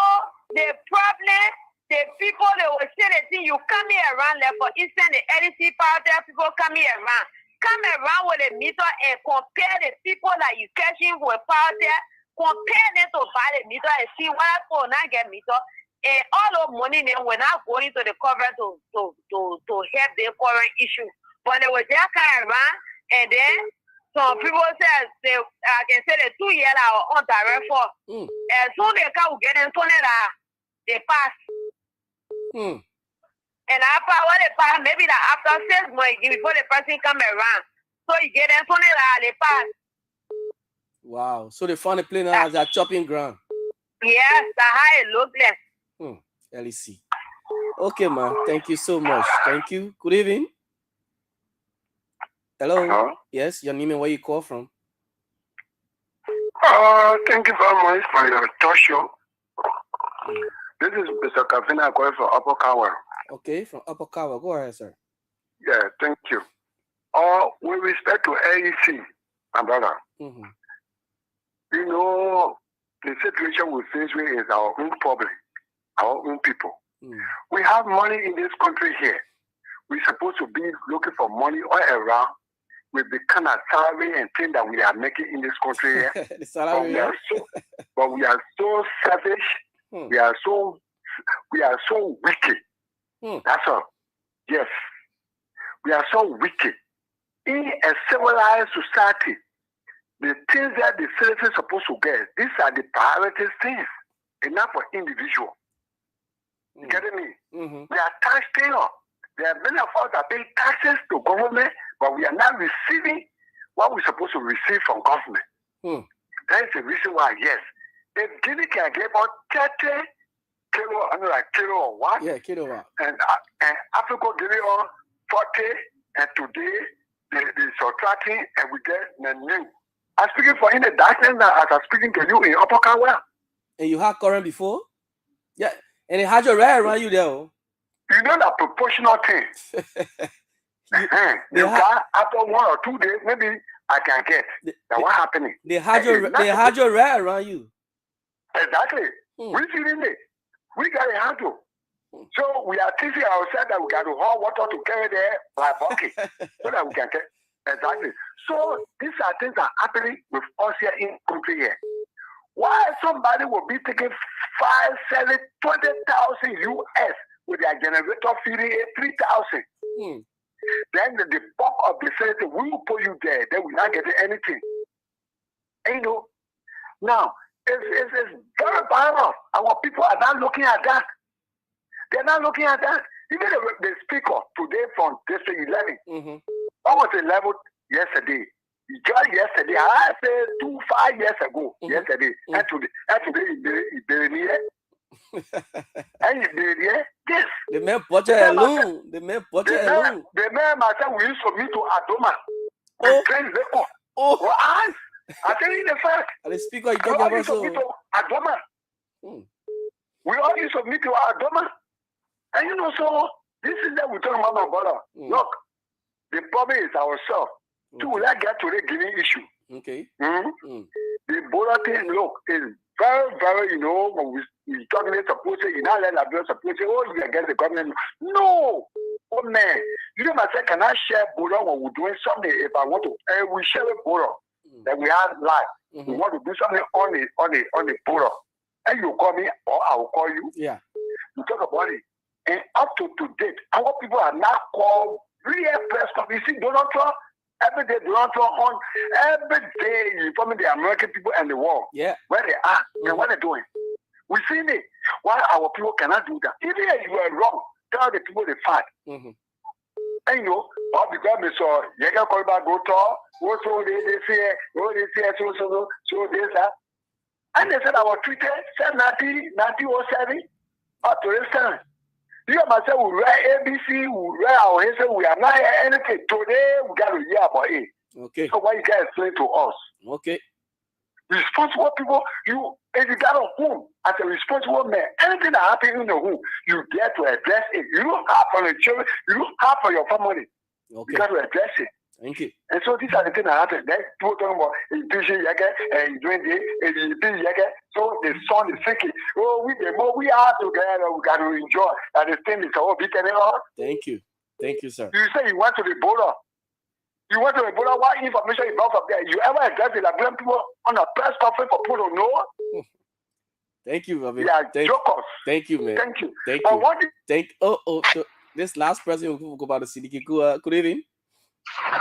the problem, the people, they will say the thing, you come here around there for instance, the LEC power test people come here around. Come around with a meter and compare the people that you catching with power test. Compare them to buy the meter and see what for not get meter. And all the money then we're not going to the cover to help the current issue. But they were just kind of around, and then some people say I can say the 2 years are on direct for. As soon as they can get them $20, they pass. And after what they pass, maybe that after 6 months before the person come around. So you get them $20, they pass. Wow. So they found a place now as a chopping ground. Yes, the high look less. LEC. Okay, ma. Thank you so much. Thank you. Good evening. Hello. Hello? Yes, your name and where you call from? Thank you very much for your talk show. This is Mr. Kavina calling from Upper Kawa. Okay, from Upper Kawa. Go ahead, sir. Yeah, thank you. With respect to AEC, my brother, you know, the situation we face with is our own problem, our own people. We have money in this country here. We're supposed to be looking for money all around with the kind of salary and thing that we are making in this country here. The salary, but we are so selfish. We are so wicked. That's all. Yes. We are so wicked. In a civilized society, the things that the citizens are supposed to get, these are the priority things, enough for individual. You getting me? We are taxpayers. There are many of us that pay taxes to government, but we are not receiving what we're supposed to receive from government. That is the reason why, yes, if Guinea can give out 30 kilo or what? Yeah, kilowatt. And Africa give it on 40, and today they subtracting and we get the new. I'm speaking for in the darkness now as I'm speaking to you in Upper Kawa. And you had current before? Yeah, and it had your rare around you there. You know that proportional thing. You got after 1 or 2 days, maybe I can get. Now what happening? They had your rare around you. Exactly. We feeling it. We got a handle. So we are teaching ourselves that we got to haul water to carry there by bucket so that we can get. Exactly. So these are things that are happening with us here in country here. Why somebody will be taking 5, 7, 20,000 US with their generator feeding 3,000? Then the bulk of the city we will put you there. Then we're not getting anything. And you know, now it's very viral. Our people are not looking at that. They're not looking at that. Even the speaker today from District 11, almost 11 yesterday. Just yesterday, I said 5 years ago, yesterday, and today he buried me here. And he buried here, yes. The man budget alone. The man budget alone. The man myself, we used to meet to Adoma. I tell you the fact. And the speaker, you talk about so. Adoma. We all used to meet to Adoma. And you know, so this is that we talk about my brother. Look, the problem is ourselves. So will I get to the Guinea issue? Okay. The border thing, look, is very, very, you know, when we talking supposed to, you know, let Liberia suppose to, oh, you against the government. No! Oh, man. You know, myself, can I share border when we're doing something? If I want to, we share a border that we have live. We want to do something on the border. And you call me, or I will call you. Yeah. You talk about it. And up to date, our people are not called real press conference. You see, Donald Trump, every day, Donald Trump on every day informing the American people and the world where they are and what they're doing. We've seen it. Why our people cannot do that? Even if you are wrong, tell the people the fact. And you know, all because we saw you can call back go talk, so they say, so this that. And they said our Twitter said 1907 up to this time. You myself will write ABC, we write our history, we are not hear anything. Today we got to hear about it. Okay. So why you can explain to us? Okay. Responsible people, if you got a home as a responsible man, anything that happens in the home, you get to address it. You don't have for the children, you don't have for your family. Okay. You got to address it. Thank you. And so these are the things that happen. Then people talking about education, and doing this, so the son is thinking, oh, the more we are together, we got to enjoy. And the thing is all big and all. Thank you. Thank you, sir. You say you went to the border. You went to the border, what information you brought from there? You ever address the Liberian people on a press conference for people to know? Thank you, Bobby. Yeah, jokers. Thank you, man. Thank you. Thank you. So this last person will go about the city. Good evening.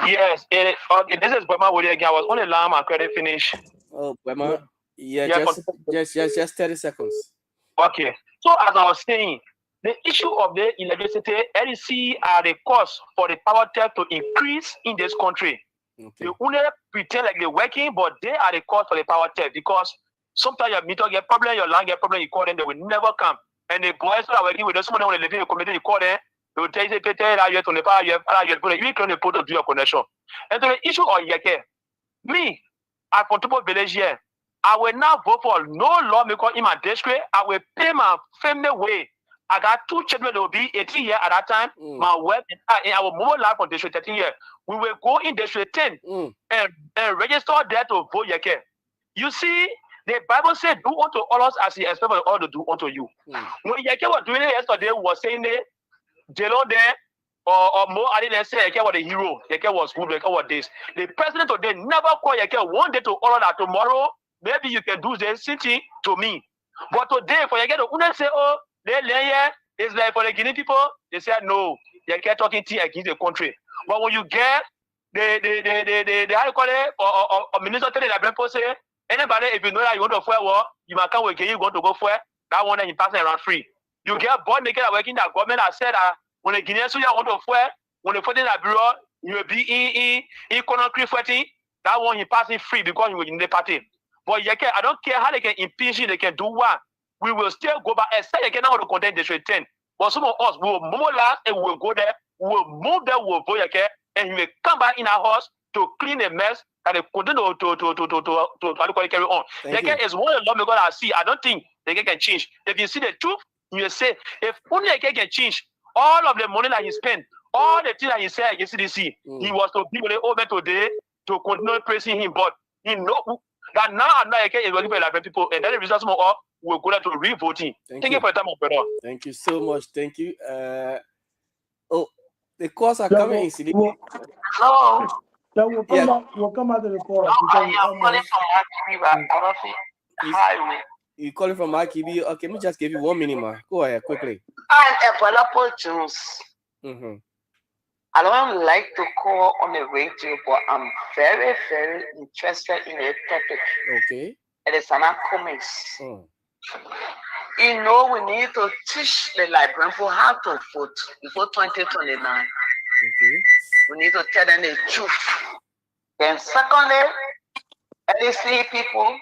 Yes, this is Bema Woody again. I was on the line, my credit finish. Oh, Bema. Yeah, just 30 seconds. Okay. So as I was saying, the issue of the electricity, LEC are the cause for the power theft to increase in this country. Okay. They only pretend like they're working, but they are the cause for the power theft because Sometimes your meter get problem, your line get problem, you call them, they will never come. And the boys that are working with us, someone when they live in the community, you call them, they will tell you, you have to put to do your connection. And the issue on Yeke, me, I for to village here, I will not vote for no lawmaker in my district. I will pay my family way. I got 2 children that will be 18 years at that time. My wife and I will move life from district 13 years. We will go in district 10 and register there to vote Yeke. You see, the Bible said, do unto others as you expect for all to do unto you. When Yeke was doing it yesterday, was saying that Jelo there or more, I didn't say Yeke was the hero. Yeke was good, Yeke was this. The president today never called Yeke one day to order that tomorrow, maybe you can do the city to me. But today, for Yeke to say, oh, it's like for the Guinea people, they said no, Yeke talking tea against the country. But when you get the how you call it, or minister telling the people say, anybody, if you know that you want to fight war, you might come with you want to go for it, that one that you pass around free. You get board maker that working that government has said that when the Guinean soldier want to fight, when they fight in that bureau, you will be in Conakry fighting, that one you passing free because you were in the party. But Yeke, I don't care how they can impeach you, they can do what. We will still go back and say Yeke now to contain district 10. But some of us will mobilize and we will go there, we will move there, we will vote Yeke, and he will come back in our house to clean the mess and they continue to carry on. Yeke is one of the lawmakers I see. I don't think Yeke can change. If you see the truth, you will say, if only Yeke can change, all of the money that he spent, all the things that he said against CDC, he was to be with the old man today to continue praising him. But he know that now Yeke is working for 11 people, and then the results more will go there to re-voting. Thank you for your time, brother. Thank you so much. Thank you. The calls are coming in. Hello. We'll come out to the call. You calling from Akibi? Okay, let me just give you 1 minute, man. Go ahead, quickly. I'm Ebola Jones. I don't like to call on the radio, but I'm very, very interested in the topic. Okay. It is an comments. You know, we need to teach the librarian for how to vote before 2029. Okay. We need to tell them the truth. Then secondly, LEC people,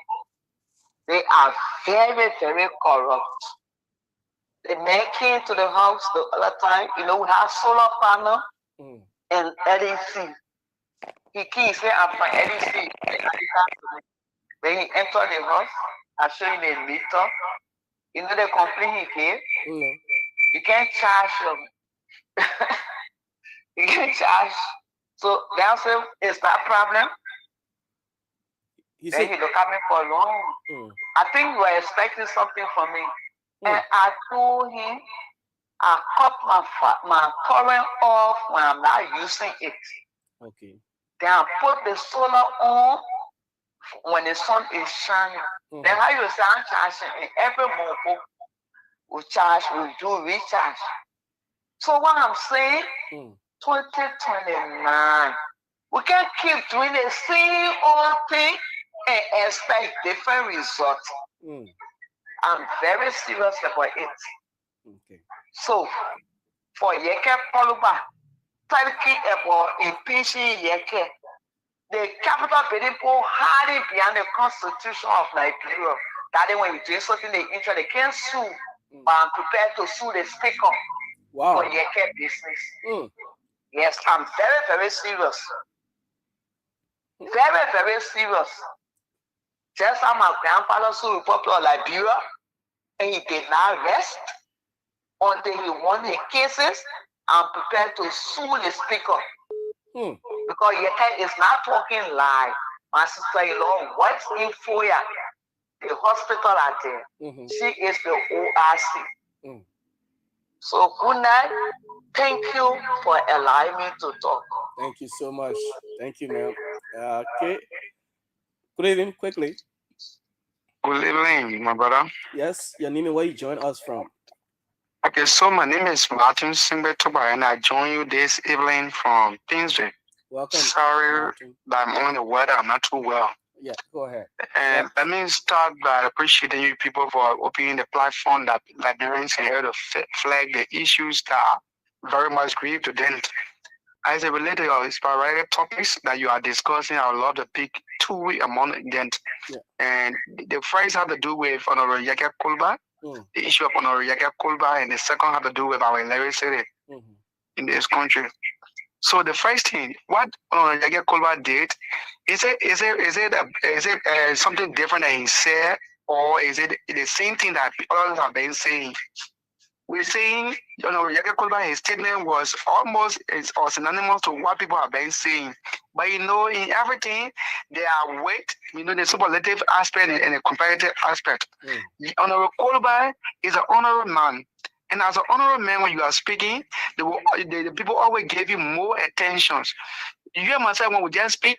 they are very, very corrupt. They make it to the house the other time. You know, we have solar panel and LEC. He keeps saying, I'm from LEC. When he enter the house, I show you the meter. You know the complaint he gave? You can't charge them. You can't charge. So that's is that problem? Then he look at me for long. I think you were expecting something from me. And I told him I cut my current off when I'm not using it. Okay. Then I put the solar on when the sun is shining. Then how you say I'm charging, and every month we charge, we do recharge. So what I'm saying, 2029, we can't keep doing the same old thing and expect different results. I'm very serious about it. Okay. So for Yeke Poluba, talking about impeaching Yeke, the capital people hiding behind the constitution of Nigeria. That when you do something they interest, they can't sue, but I'm prepared to sue the speaker for Yeke business. Yes, I'm very, very serious. Very, very serious. Just as my grandfather sued Republic of Liberia, and he did not rest until he won the cases. I'm prepared to sue the speaker. Because Yeke is not talking lie. My sister-in-law works in Foya, the hospital out there. She is the ORC. So good night. Thank you for allowing me to talk. Thank you so much. Thank you, ma'am. Okay. Good evening, quickly. Good evening, my brother. Yes, your name and where you join us from. Okay, so my name is Martin Singbe-Toba, and I join you this evening from Thingsville. Welcome. Sorry Martin. that I'm on the weather. I'm not too well. Yeah, go ahead. And let me start by appreciating you people for opening the platform that Liberians can hear to flag the issues that very much grieve to them. As it relates to your inspiring topics that you are discussing, I would love to pick two among them. Yeah. And the first have to do with Honorable Yaka Kulba, the issue of Honorable Yaka Kulba, and the second have to do with our electricity in this country. So the first thing, what Yaka Kulba did, is it something different that he said, or is it the same thing that others have been saying? We're saying, Yaka Kulba, his statement was almost or synonymous to what people have been saying. But in everything, there are weight, the superlative aspect and the comparative aspect. Honorable Kulba is an honorable man. And as an honorable man, when you are speaking, the people always give you more attention. You and myself, when we just speak,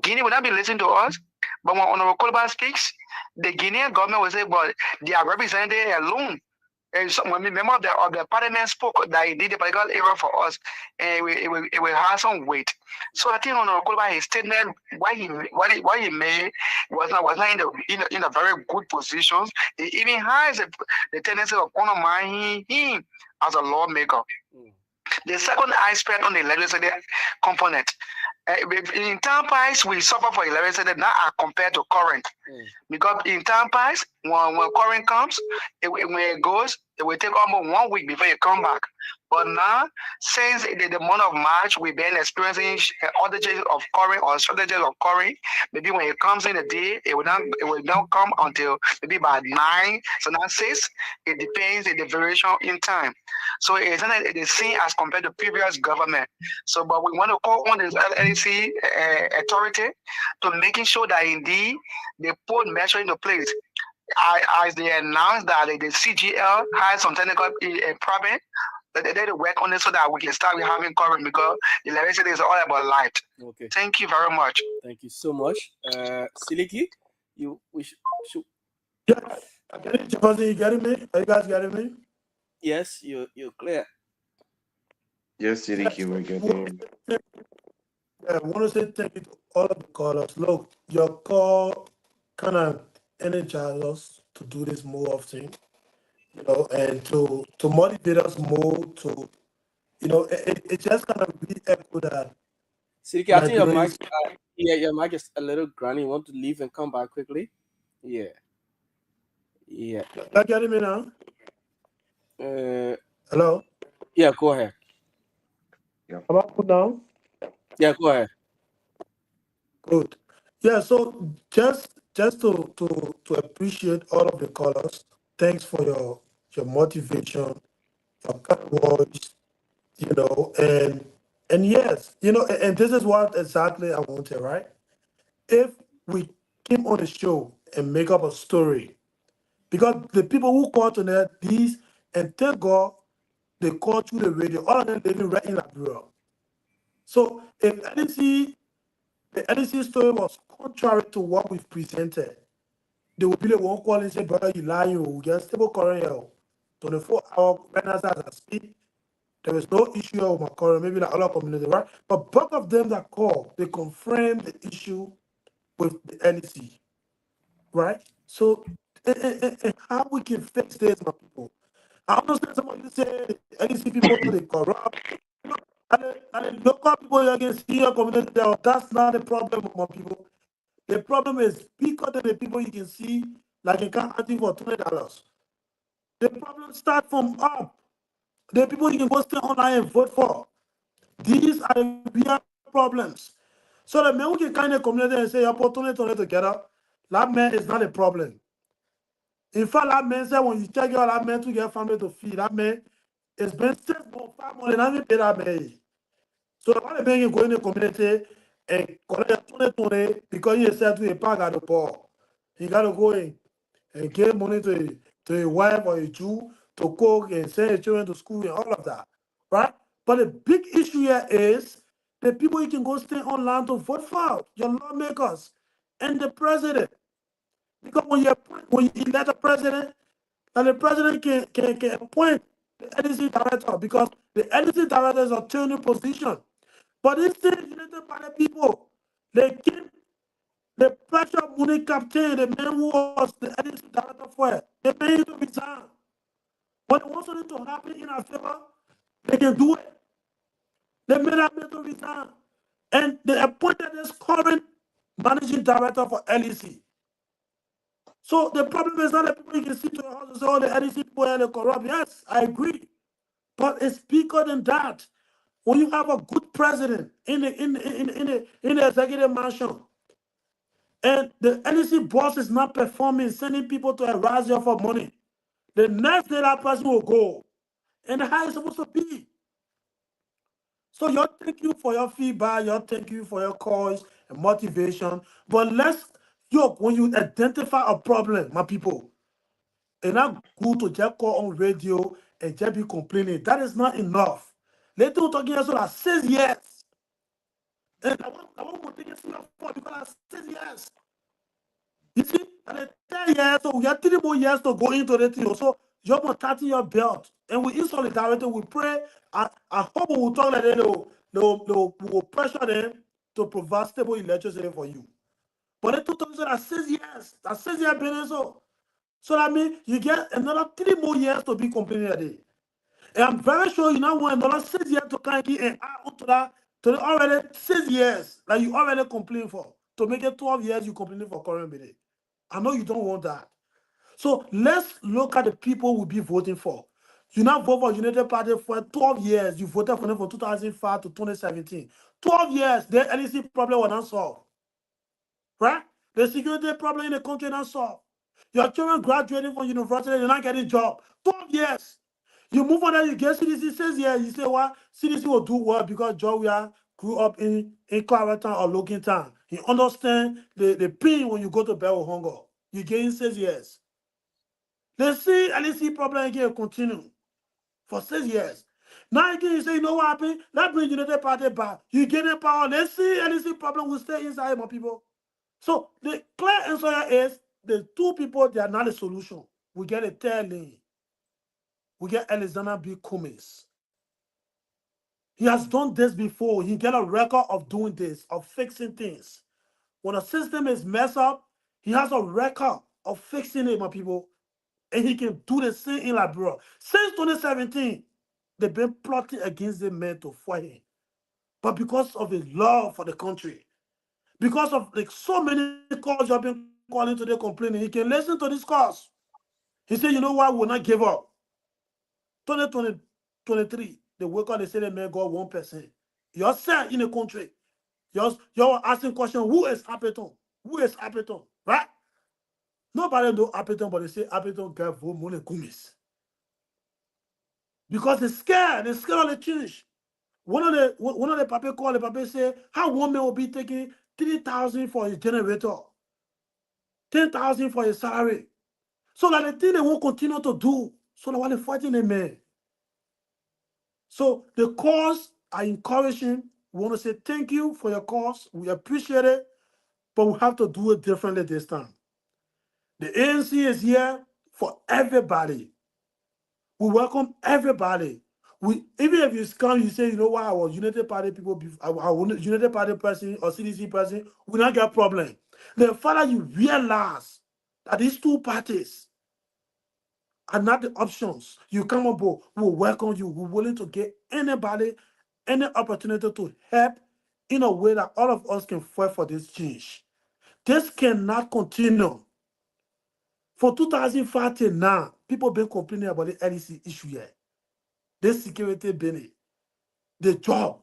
Guinea will not be listening to us. But when Honorable Kulba speaks, the Guinean government will say, but they are represented alone. And so when the member of the parliament spoke that he did a particular error for us, and it will have some weight. So I think Honorable Kulba, his statement, what he made was not in a very good position. It even has the tendency of undermining him as a lawmaker. The second aspect on the legislative component, in time past, we suffer for electricity not compared to current. Because in time past, when current comes, when it goes, it will take almost 1 week before it come back. But now, since the month of March, we've been experiencing outages of current or shortages of current. Maybe when it comes in a day, it will not come until maybe by 9, so now 6. It depends on the variation in time. So it's not the same as compared to previous government. So, but we want to call on the LIC authority to making sure that indeed they put measure into place. As they announced that the CGL has some technical problem, they work on it so that we can start having current, because electricity is all about light. Okay. Thank you very much. Thank you so much. Siliki, we should. Yeah, you getting me? Are you guys getting me? Yes, you're clear. Yes, Siddiqui, we're getting. I want to say thank you to all of the callers. Look, your call kind of energized us to do this more often, and to motivate us more to, it just kind of really echo that. Siliki, I think your mic, your mic is a little granny. You want to leave and come back quickly? Yeah. Yeah. You getting me now? Hello? Yeah, go ahead. Am I put down? Yeah, go ahead. Good. Yeah, so just to appreciate all of the callers. Thanks for your motivation, your kind words, and yes, and this is what exactly I wanted, right? If we came on the show and make up a story, because the people who call tonight, these, and thank God they call through the radio, all of them living right in Liberia. So if the NEC story was contrary to what we've presented, they will be the one calling and say, brother, you lying, you get stable current here. 24-hour right now as I speak. There is no issue of my current, maybe like other community, right? But both of them that call, they confirm the issue with the NEC, right? So and how we can fix this, my people. I understand somebody say NEC people they corrupt. And the local people you can see your community there, that's not the problem, my people. The problem is bigger than the people you can see, like you can't ask for $20. The problem starts from up. The people you can go stay online and vote for. These are the real problems. So the man who can kind of community and say, you put 20 together, that man is not a problem. In fact, that man said when you check out that man to get family to feed, that man is been 6.5 months and I pay that man. So the one man go in the community and collect 20 because he said to a pack at the poor. He gotta go in and give money to a wife or a Jew to cook and send his children to school and all of that. Right? But the big issue here is the people you can go stay online to vote for, your lawmakers and the president. Because when you elect a president, and the president can appoint the NEC director, because the NEC director is a turning position. But this thing is elected by the people. They keep the pressure money captain, the man who was the NEC director for it. They pay him to resign. When they want something to happen in our favor, they can do it. They made that man to resign. And they appointed this current managing director for LEC. So the problem is not that people you can see to your house and say, oh, the LEC people are corrupt. Yes, I agree. But it's bigger than that. When you have a good president in the executive mansion, and the LEC boss is not performing, sending people to harass you for money, the next day that person will go. And how it's supposed to be. So y'all thank you for your feedback, y'all thank you for your calls and motivation. But when you identify a problem, my people, and not good to just call on radio and just be complaining. That is not enough. Later on talking about that 6 years. And I want to take it for because I 6 years. You see, and the 10 years, so we have 3 more years to go into the thing. So you're going to tighten your belt. And we in solidarity, we pray. I hope we will talk like they will pressure them to provide stable electricity for you. But they told us that 6 years. That 6 years been so that means you get another 3 more years to be complaining a day. And I'm very sure you now want another 6 years to kind of and add on to that to the already 6 years that you already complain for. To make it 12 years you complaining for current bidding. I know you don't want that. So let's look at the people we'll be voting for. You now vote for United Party for 12 years. You voted for them from 2005 to 2017. 12 years, the LEC problem was not solved. Right? The security problem in the country not solved. Your children graduating from university, they're not getting a job. 12 years. You move on and you get CDC, says yeah, you say, well, CDC will do well because Joe grew up in Clarendon or Logan Town. He understand the pain when you go to bed with hunger. You gain 6 years. They see LEC problem again continue for 6 years. Now again, you say, you know what happened? Let's bring United Party back. You get the power. Let's see LEC problem will stay inside, my people. So the clear answer is the 2 people, they are not a solution. We get a third lane. We get Alexander B. Cummings. He has done this before. He get a record of doing this, of fixing things. When a system is messed up, he has a record of fixing it, my people. And he can do the same in Liberia. Since 2017, they've been plotting against the man to fight him. But because of his love for the country, because of so many calls you've been calling today complaining, he can listen to this calls. He said, you know what, we'll not give up. 2023, they wake up, they say the man got 1%. You're set in the country. You're asking questions, who is Appleton? Who is Appleton? Right? Nobody know Appleton, but they say Appleton got vote money Kumis. Because they're scared of the change. One of the paper called, the paper say, how one man will be taking 3,000 for his generator, 10,000 for his salary. So that the thing they won't continue to do. So that while they're fighting the man. So the cause are encouraging. We want to say thank you for your cause. We appreciate it, but we have to do it differently this time. The ANC is here for everybody. We welcome everybody. Even if you come, you say, you know what, our United Party people, our United Party person or CDC person, we not get a problem. The fact you realize that these 2 parties are not the options, you come on board, we'll welcome you. We're willing to get anybody any opportunity to help in a way that all of us can fight for this change. This cannot continue. For 2005 till now, people been complaining about the LEC issue here. The security been the job.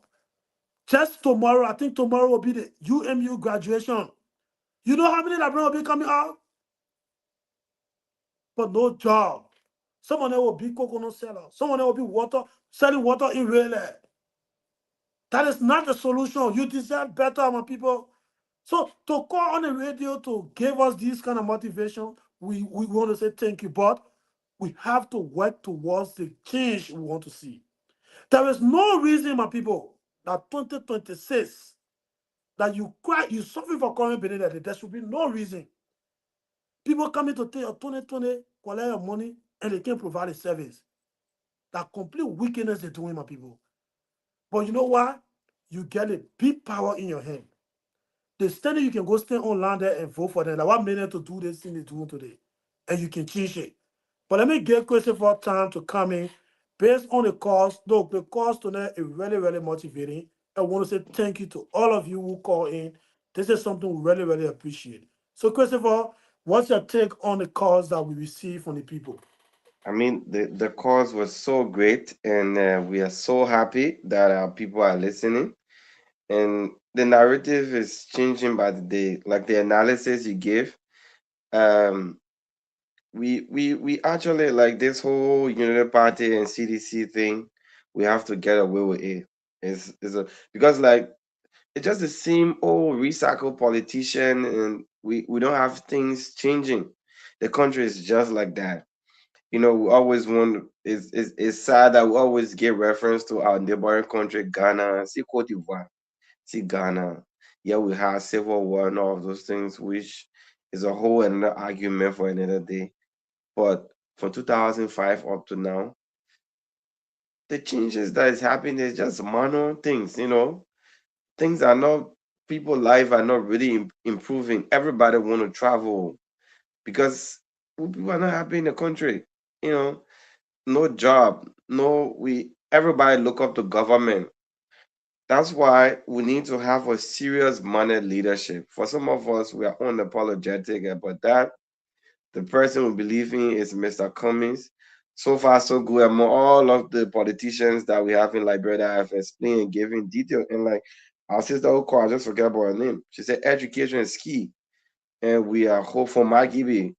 Just tomorrow, I think tomorrow will be the UMU graduation. You know how many Librarians will be coming out? But no job. Someone will be coconut seller. Someone will be selling water in Raleigh. That is not the solution. You deserve better, my people. So to call on the radio to give us this kind of motivation, we want to say thank you, but we have to work towards the change we want to see. There is no reason, my people, that 2026, that you suffer for current benefit, that there should be no reason. People coming to take your 2020, collect your money, and they can't provide a service. That complete wickedness they're doing, my people. But you know what? You get a big power in your hand. The standard you can go stand online there and vote for them. Like what made them to do this thing they're doing today? And you can change it. But let me give Christopher time to come in. Based on the cause, look, the cause tonight is really, really motivating. I want to say thank you to all of you who call in This is something we really, really appreciate. So, Christopher, what's your take on the calls that we receive from the people? I mean, the cause was so great, and we are so happy that our people are listening. And the narrative is changing by the day. Like the analysis you give, um, we actually like this whole Unity Party and CDC thing. We have to get away with it. Because like it's just the same old recycled politician, and we don't have things changing. The country is just like that. We always want. It's sad that we always get reference to our neighboring country, Ghana. See Cote d'Ivoire, see Ghana. Yeah, we have civil war and all of those things, which is a whole another argument for another day. But from 2005 up to now, the changes that is happening is just minor things. Things are not, people life are not really improving. Everybody want to travel because people are not happy in the country. You know, no job, no we. Everybody look up to government. That's why we need to have a serious money leadership. For some of us, we are unapologetic about that. The person we believe in is Mr. Cummings. So far, so good. Among all of the politicians that we have in Liberia that have explained and given detail, and like our sister Oko, I just forget about her name. She said education is key, and we are hope for Magibi.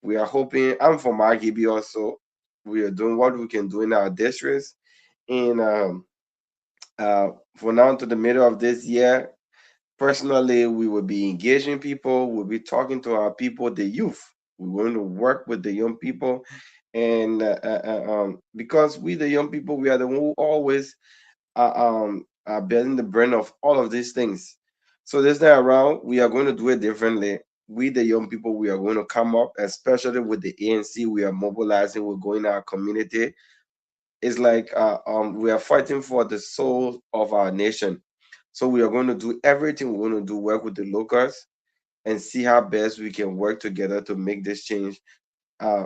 We are hoping. I'm from Magibi also. We are doing what we can do in our districts, and for now to the middle of this year, personally, we will be engaging people. We'll be talking to our people, the youth. We're going to work with the young people, and because we, the young people, we are the one who always are bearing the burden of all of these things. So this time around, we are going to do it differently. We, the young people, we are going to come up, especially with the ANC. We are mobilizing. We're going to our community. It's like we are fighting for the soul of our nation. So we are going to do everything. We're going to do work with the locals and see how best we can work together to make this change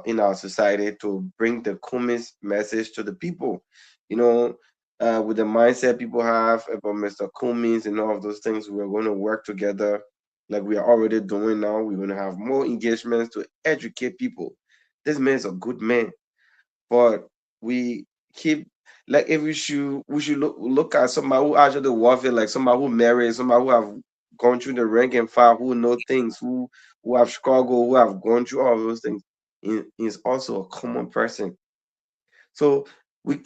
in our society, to bring the Cummins message to the people. With the mindset people have about Mr. Cummins and all of those things, we're going to work together like we are already doing now. We're going to have more engagements to educate people. This man is a good man, but we keep, like, if we should look at somebody who actually warfare, like somebody who married, somebody who have gone through the rank and file, who know things, who have struggled, who have gone through all those things. He is also a common person. So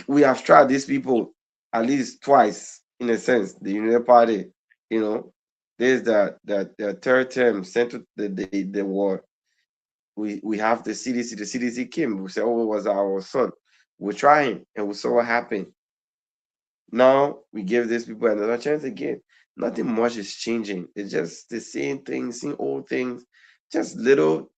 we have tried these people at least twice, in a sense. The United Party, there's the third term sent to the war. We have the CDC. The CDC came. We said, oh, it was our son. We're trying, and we saw what happened. Now we give these people another chance again. Nothing much is changing. It's just the same things, same old things, just little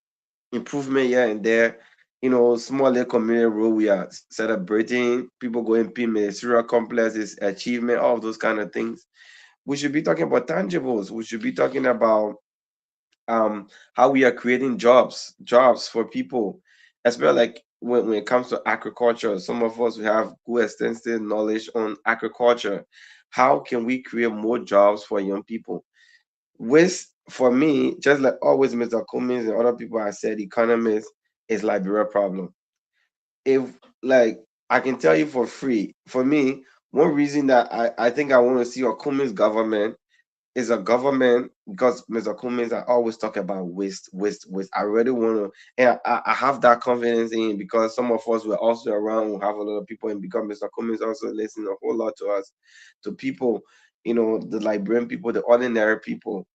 improvement here and there. Small little community role we are celebrating. People going to ministerial complexes, achievement, all of those kind of things. We should be talking about tangibles. We should be talking about how we are creating jobs for people, especially like when it comes to agriculture. Some of us, we have good extensive knowledge on agriculture. How can we create more jobs for young people? With, for me, just like always, Mr. Cummings and other people have said, economists is Liberia problem. If, like, I can tell you for free, for me, one reason that I think I want to see a Cummings government is a government, because Mr. Cummings, I always talk about waste, waste, waste. I really want to, and I have that confidence in, because some of us were also around, we have a lot of people, and because Mr. Cummings also listens a whole lot to us, to people, the Liberian people, the ordinary people,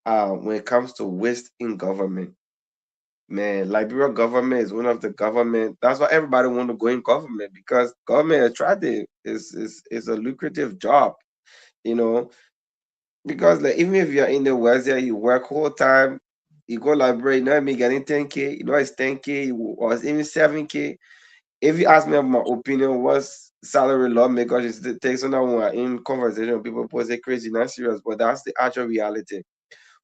when it comes to waste in government. Man, Liberia government is one of the government. That's why everybody want to go in government, because government is attractive. Is a lucrative job, you know because like even if you're in the West here, you work whole time, you go library, me getting 10K, it's 10K or it's even 7K. If you ask me about my opinion, what's salary lawmakers is the takes on that when we're in conversation, people pose it crazy, not serious, but that's the actual reality.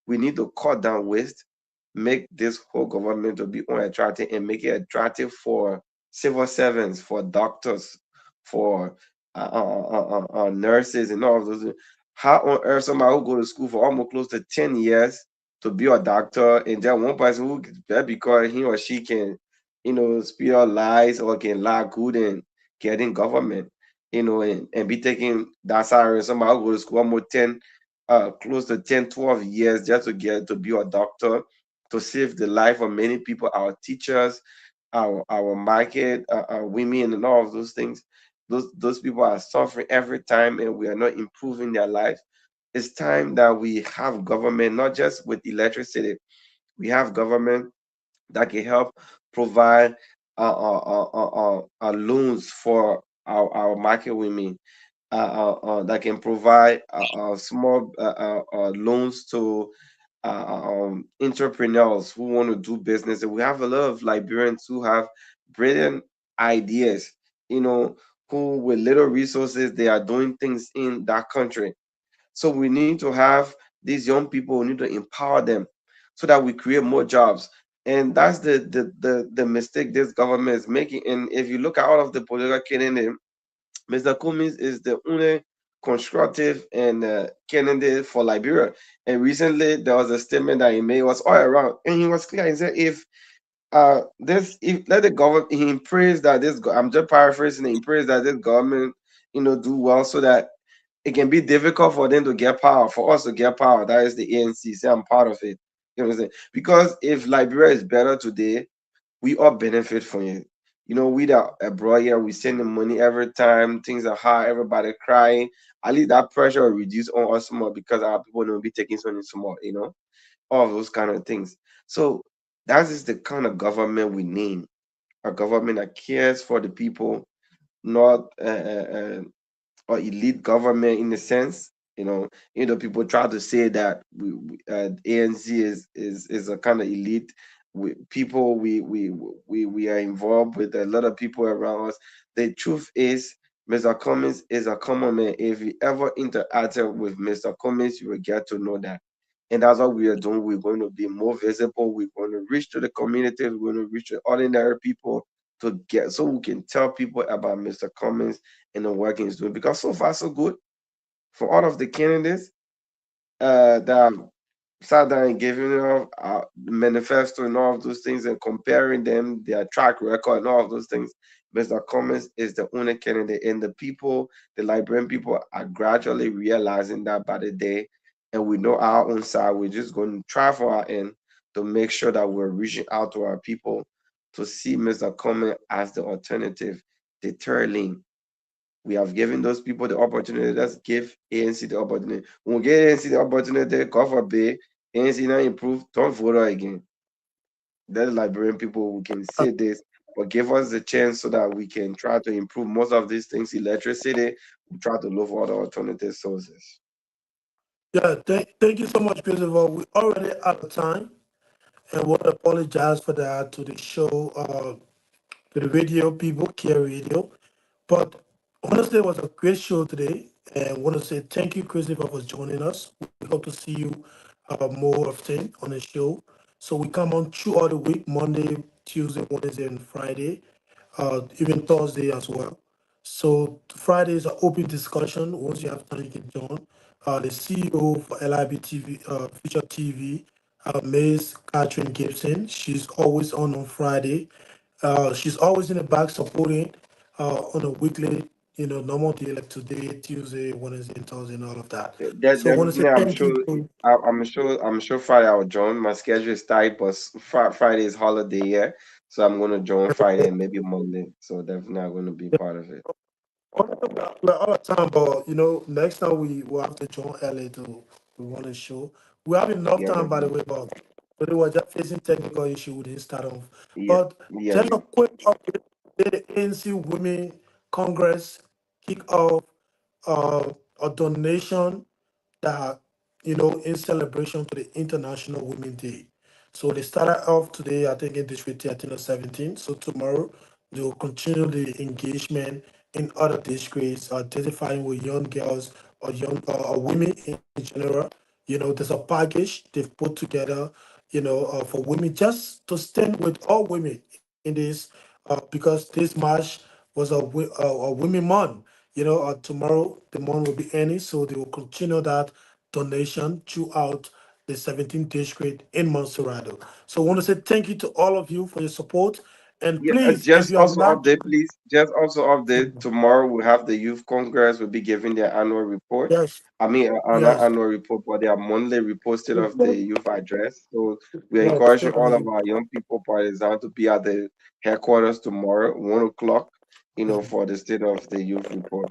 We need to cut down waste, make this whole government to be unattractive, and make it attractive for civil servants, for doctors, for nurses, and all of those. How on earth somebody who go to school for almost close to 10 years to be a doctor, and then one person who that because he or she can, speak out lies or can lie good and get in government, and be taking that salary. Somebody who go to school almost 10, close to 10, 12 years just to get to be a doctor, to save the life of many people, our teachers, our market, our women, and all of those things. Those people are suffering every time, and we are not improving their lives. It's time that we have government, not just with electricity. We have government that can help provide loans for our market women, that can provide small loans to entrepreneurs who want to do business. And we have a lot of Liberians who have brilliant ideas, who with little resources, they are doing things in that country. So we need to have these young people, we need to empower them so that we create more jobs. And that's the mistake this government is making. And if you look at all of the political candidate, Mr. Cummings is the only constructive and candidate for Liberia. And recently there was a statement that he made was all around, and he was clear. He said, if let the government, he praised that I'm just paraphrasing, he praised that this government, do well so that it can be difficult for them to get power, for us to get power. That is the ANC. Say I'm part of it. You know what I'm saying? Because if Liberia is better today, we all benefit from it. We that abroad here, we send the money every time things are hard, everybody crying. At least that pressure will reduce on us more because our people don't be taking something small, all of those kind of things. So that is the kind of government we need. A government that cares for the people, not or elite government in a sense. People try to say that ANC is a kind of elite. We are involved with a lot of people around us. The truth is, Mr. Cummings is a common man. If you ever interacted with Mr. Cummings, you will get to know that. And that's what we are doing. We're going to be more visible. We're going to reach to the community. We're going to reach to ordinary people to get so we can tell people about Mr. Cummings and the work he's doing. Because so far so good for all of the candidates that sat down and giving off the manifesto and all of those things and comparing them, their track record and all of those things. Mr. Cummings is the only candidate, and the people, the Liberian people, are gradually realizing that by the day. And we know our own side. We're just going to try for our end to make sure that we're reaching out to our people to see Mr. Cummings as the alternative, the third lane. We have given those people the opportunity. Let's give ANC the opportunity. When we give ANC the opportunity, God forbid, ANC not improve, don't vote her again. That's Liberian people who can say this, but give us the chance so that we can try to improve most of these things. Electricity, we try to look for other alternative sources. Yeah, thank you so much, Christopher. We already out of time, and want to apologize for that to the show, to the radio people, Care Radio. But honestly, it was a great show today, and I want to say thank you, Christopher, for joining us. We hope to see you more often on the show. So we come on throughout the week, Monday, Tuesday, Wednesday, and Friday, even Thursday as well. So Friday is an open discussion. Once you have time, you can join. The CEO for LIB TV, Future TV, Ms. Catherine Gibson. She's always on Friday. She's always in the back supporting on a weekly, normal day like today, Tuesday, Wednesday, and Thursday, and all of that. So I want to say Definitely, I'm thank you. sure. I'm sure Friday I'll join. My schedule is tight, but Friday is holiday here, so I'm going to join Friday and maybe Monday. So definitely, I'm going to be part of it. We're out of time, but next time we will have to join early to run a show. We have enough Yeah, time, by the definitely. way, but they were just facing technical issue with this start off. Yeah, But yeah, just yeah. a quick update: the ANC Women Congress kick off a donation that in celebration to the International Women's Day. So they started off today, I think in District 13 or 17. So tomorrow they will continue the engagement in other districts, identifying with young girls or young or women in general. There's a package they've put together, for women just to stand with all women in this, because this march was a women month. tomorrow the month will be ending, so they will continue that donation throughout the 17th district in Monserrado. So I want to say thank you to all of you for your support. And Yeah, please, if just you have also not, update, please. Just also update. Tomorrow we have the Youth Congress. Will be giving their annual report. yes, I mean, not yes, annual report, but their monthly reposting of the youth address. So we're yes, encouraging all of totally. our young people, partisans, to be at the headquarters tomorrow, 1 o'clock. For the state of the youth report.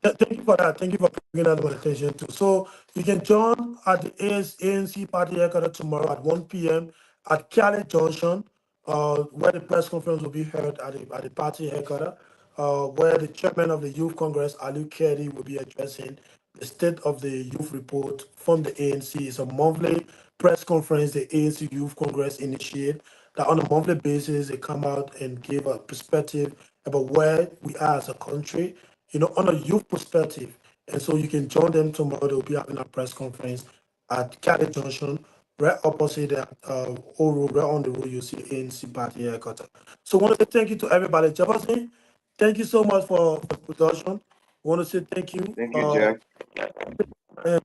Thank you for that. Thank you for bringing that to my attention too. So you can join at the ANC party headquarters tomorrow at 1 p.m. at Cali Junction, where the press conference will be held at the party headquarters, where the chairman of the Youth Congress, Ali Kedi, will be addressing the state of the youth report from the ANC. It's a monthly press conference the ANC Youth Congress initiate that on a monthly basis they come out and give a perspective about where we are as a country, on a youth perspective. And so you can join them tomorrow. They'll be having a press conference at Cali Junction, right opposite the old road, right on the road you see ANC party headquarters. So I want to say thank you to everybody. Jefferson, thank you so much for the production. I want to say thank you. Thank you, Jeff. And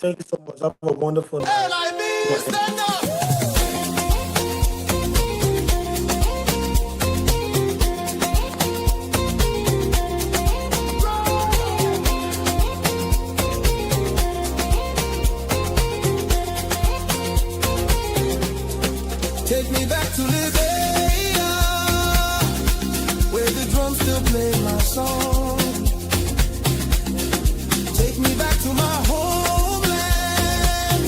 thank you so much. Have a wonderful night. LIB, stand up. Take me back to Liberia, where the drums still play my song. Take me back to my homeland.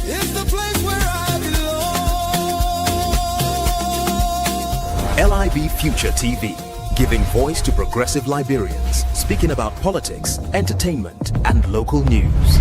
It's the place where I belong. LIB Future TV, giving voice to progressive Liberians, speaking about politics, entertainment, and local news.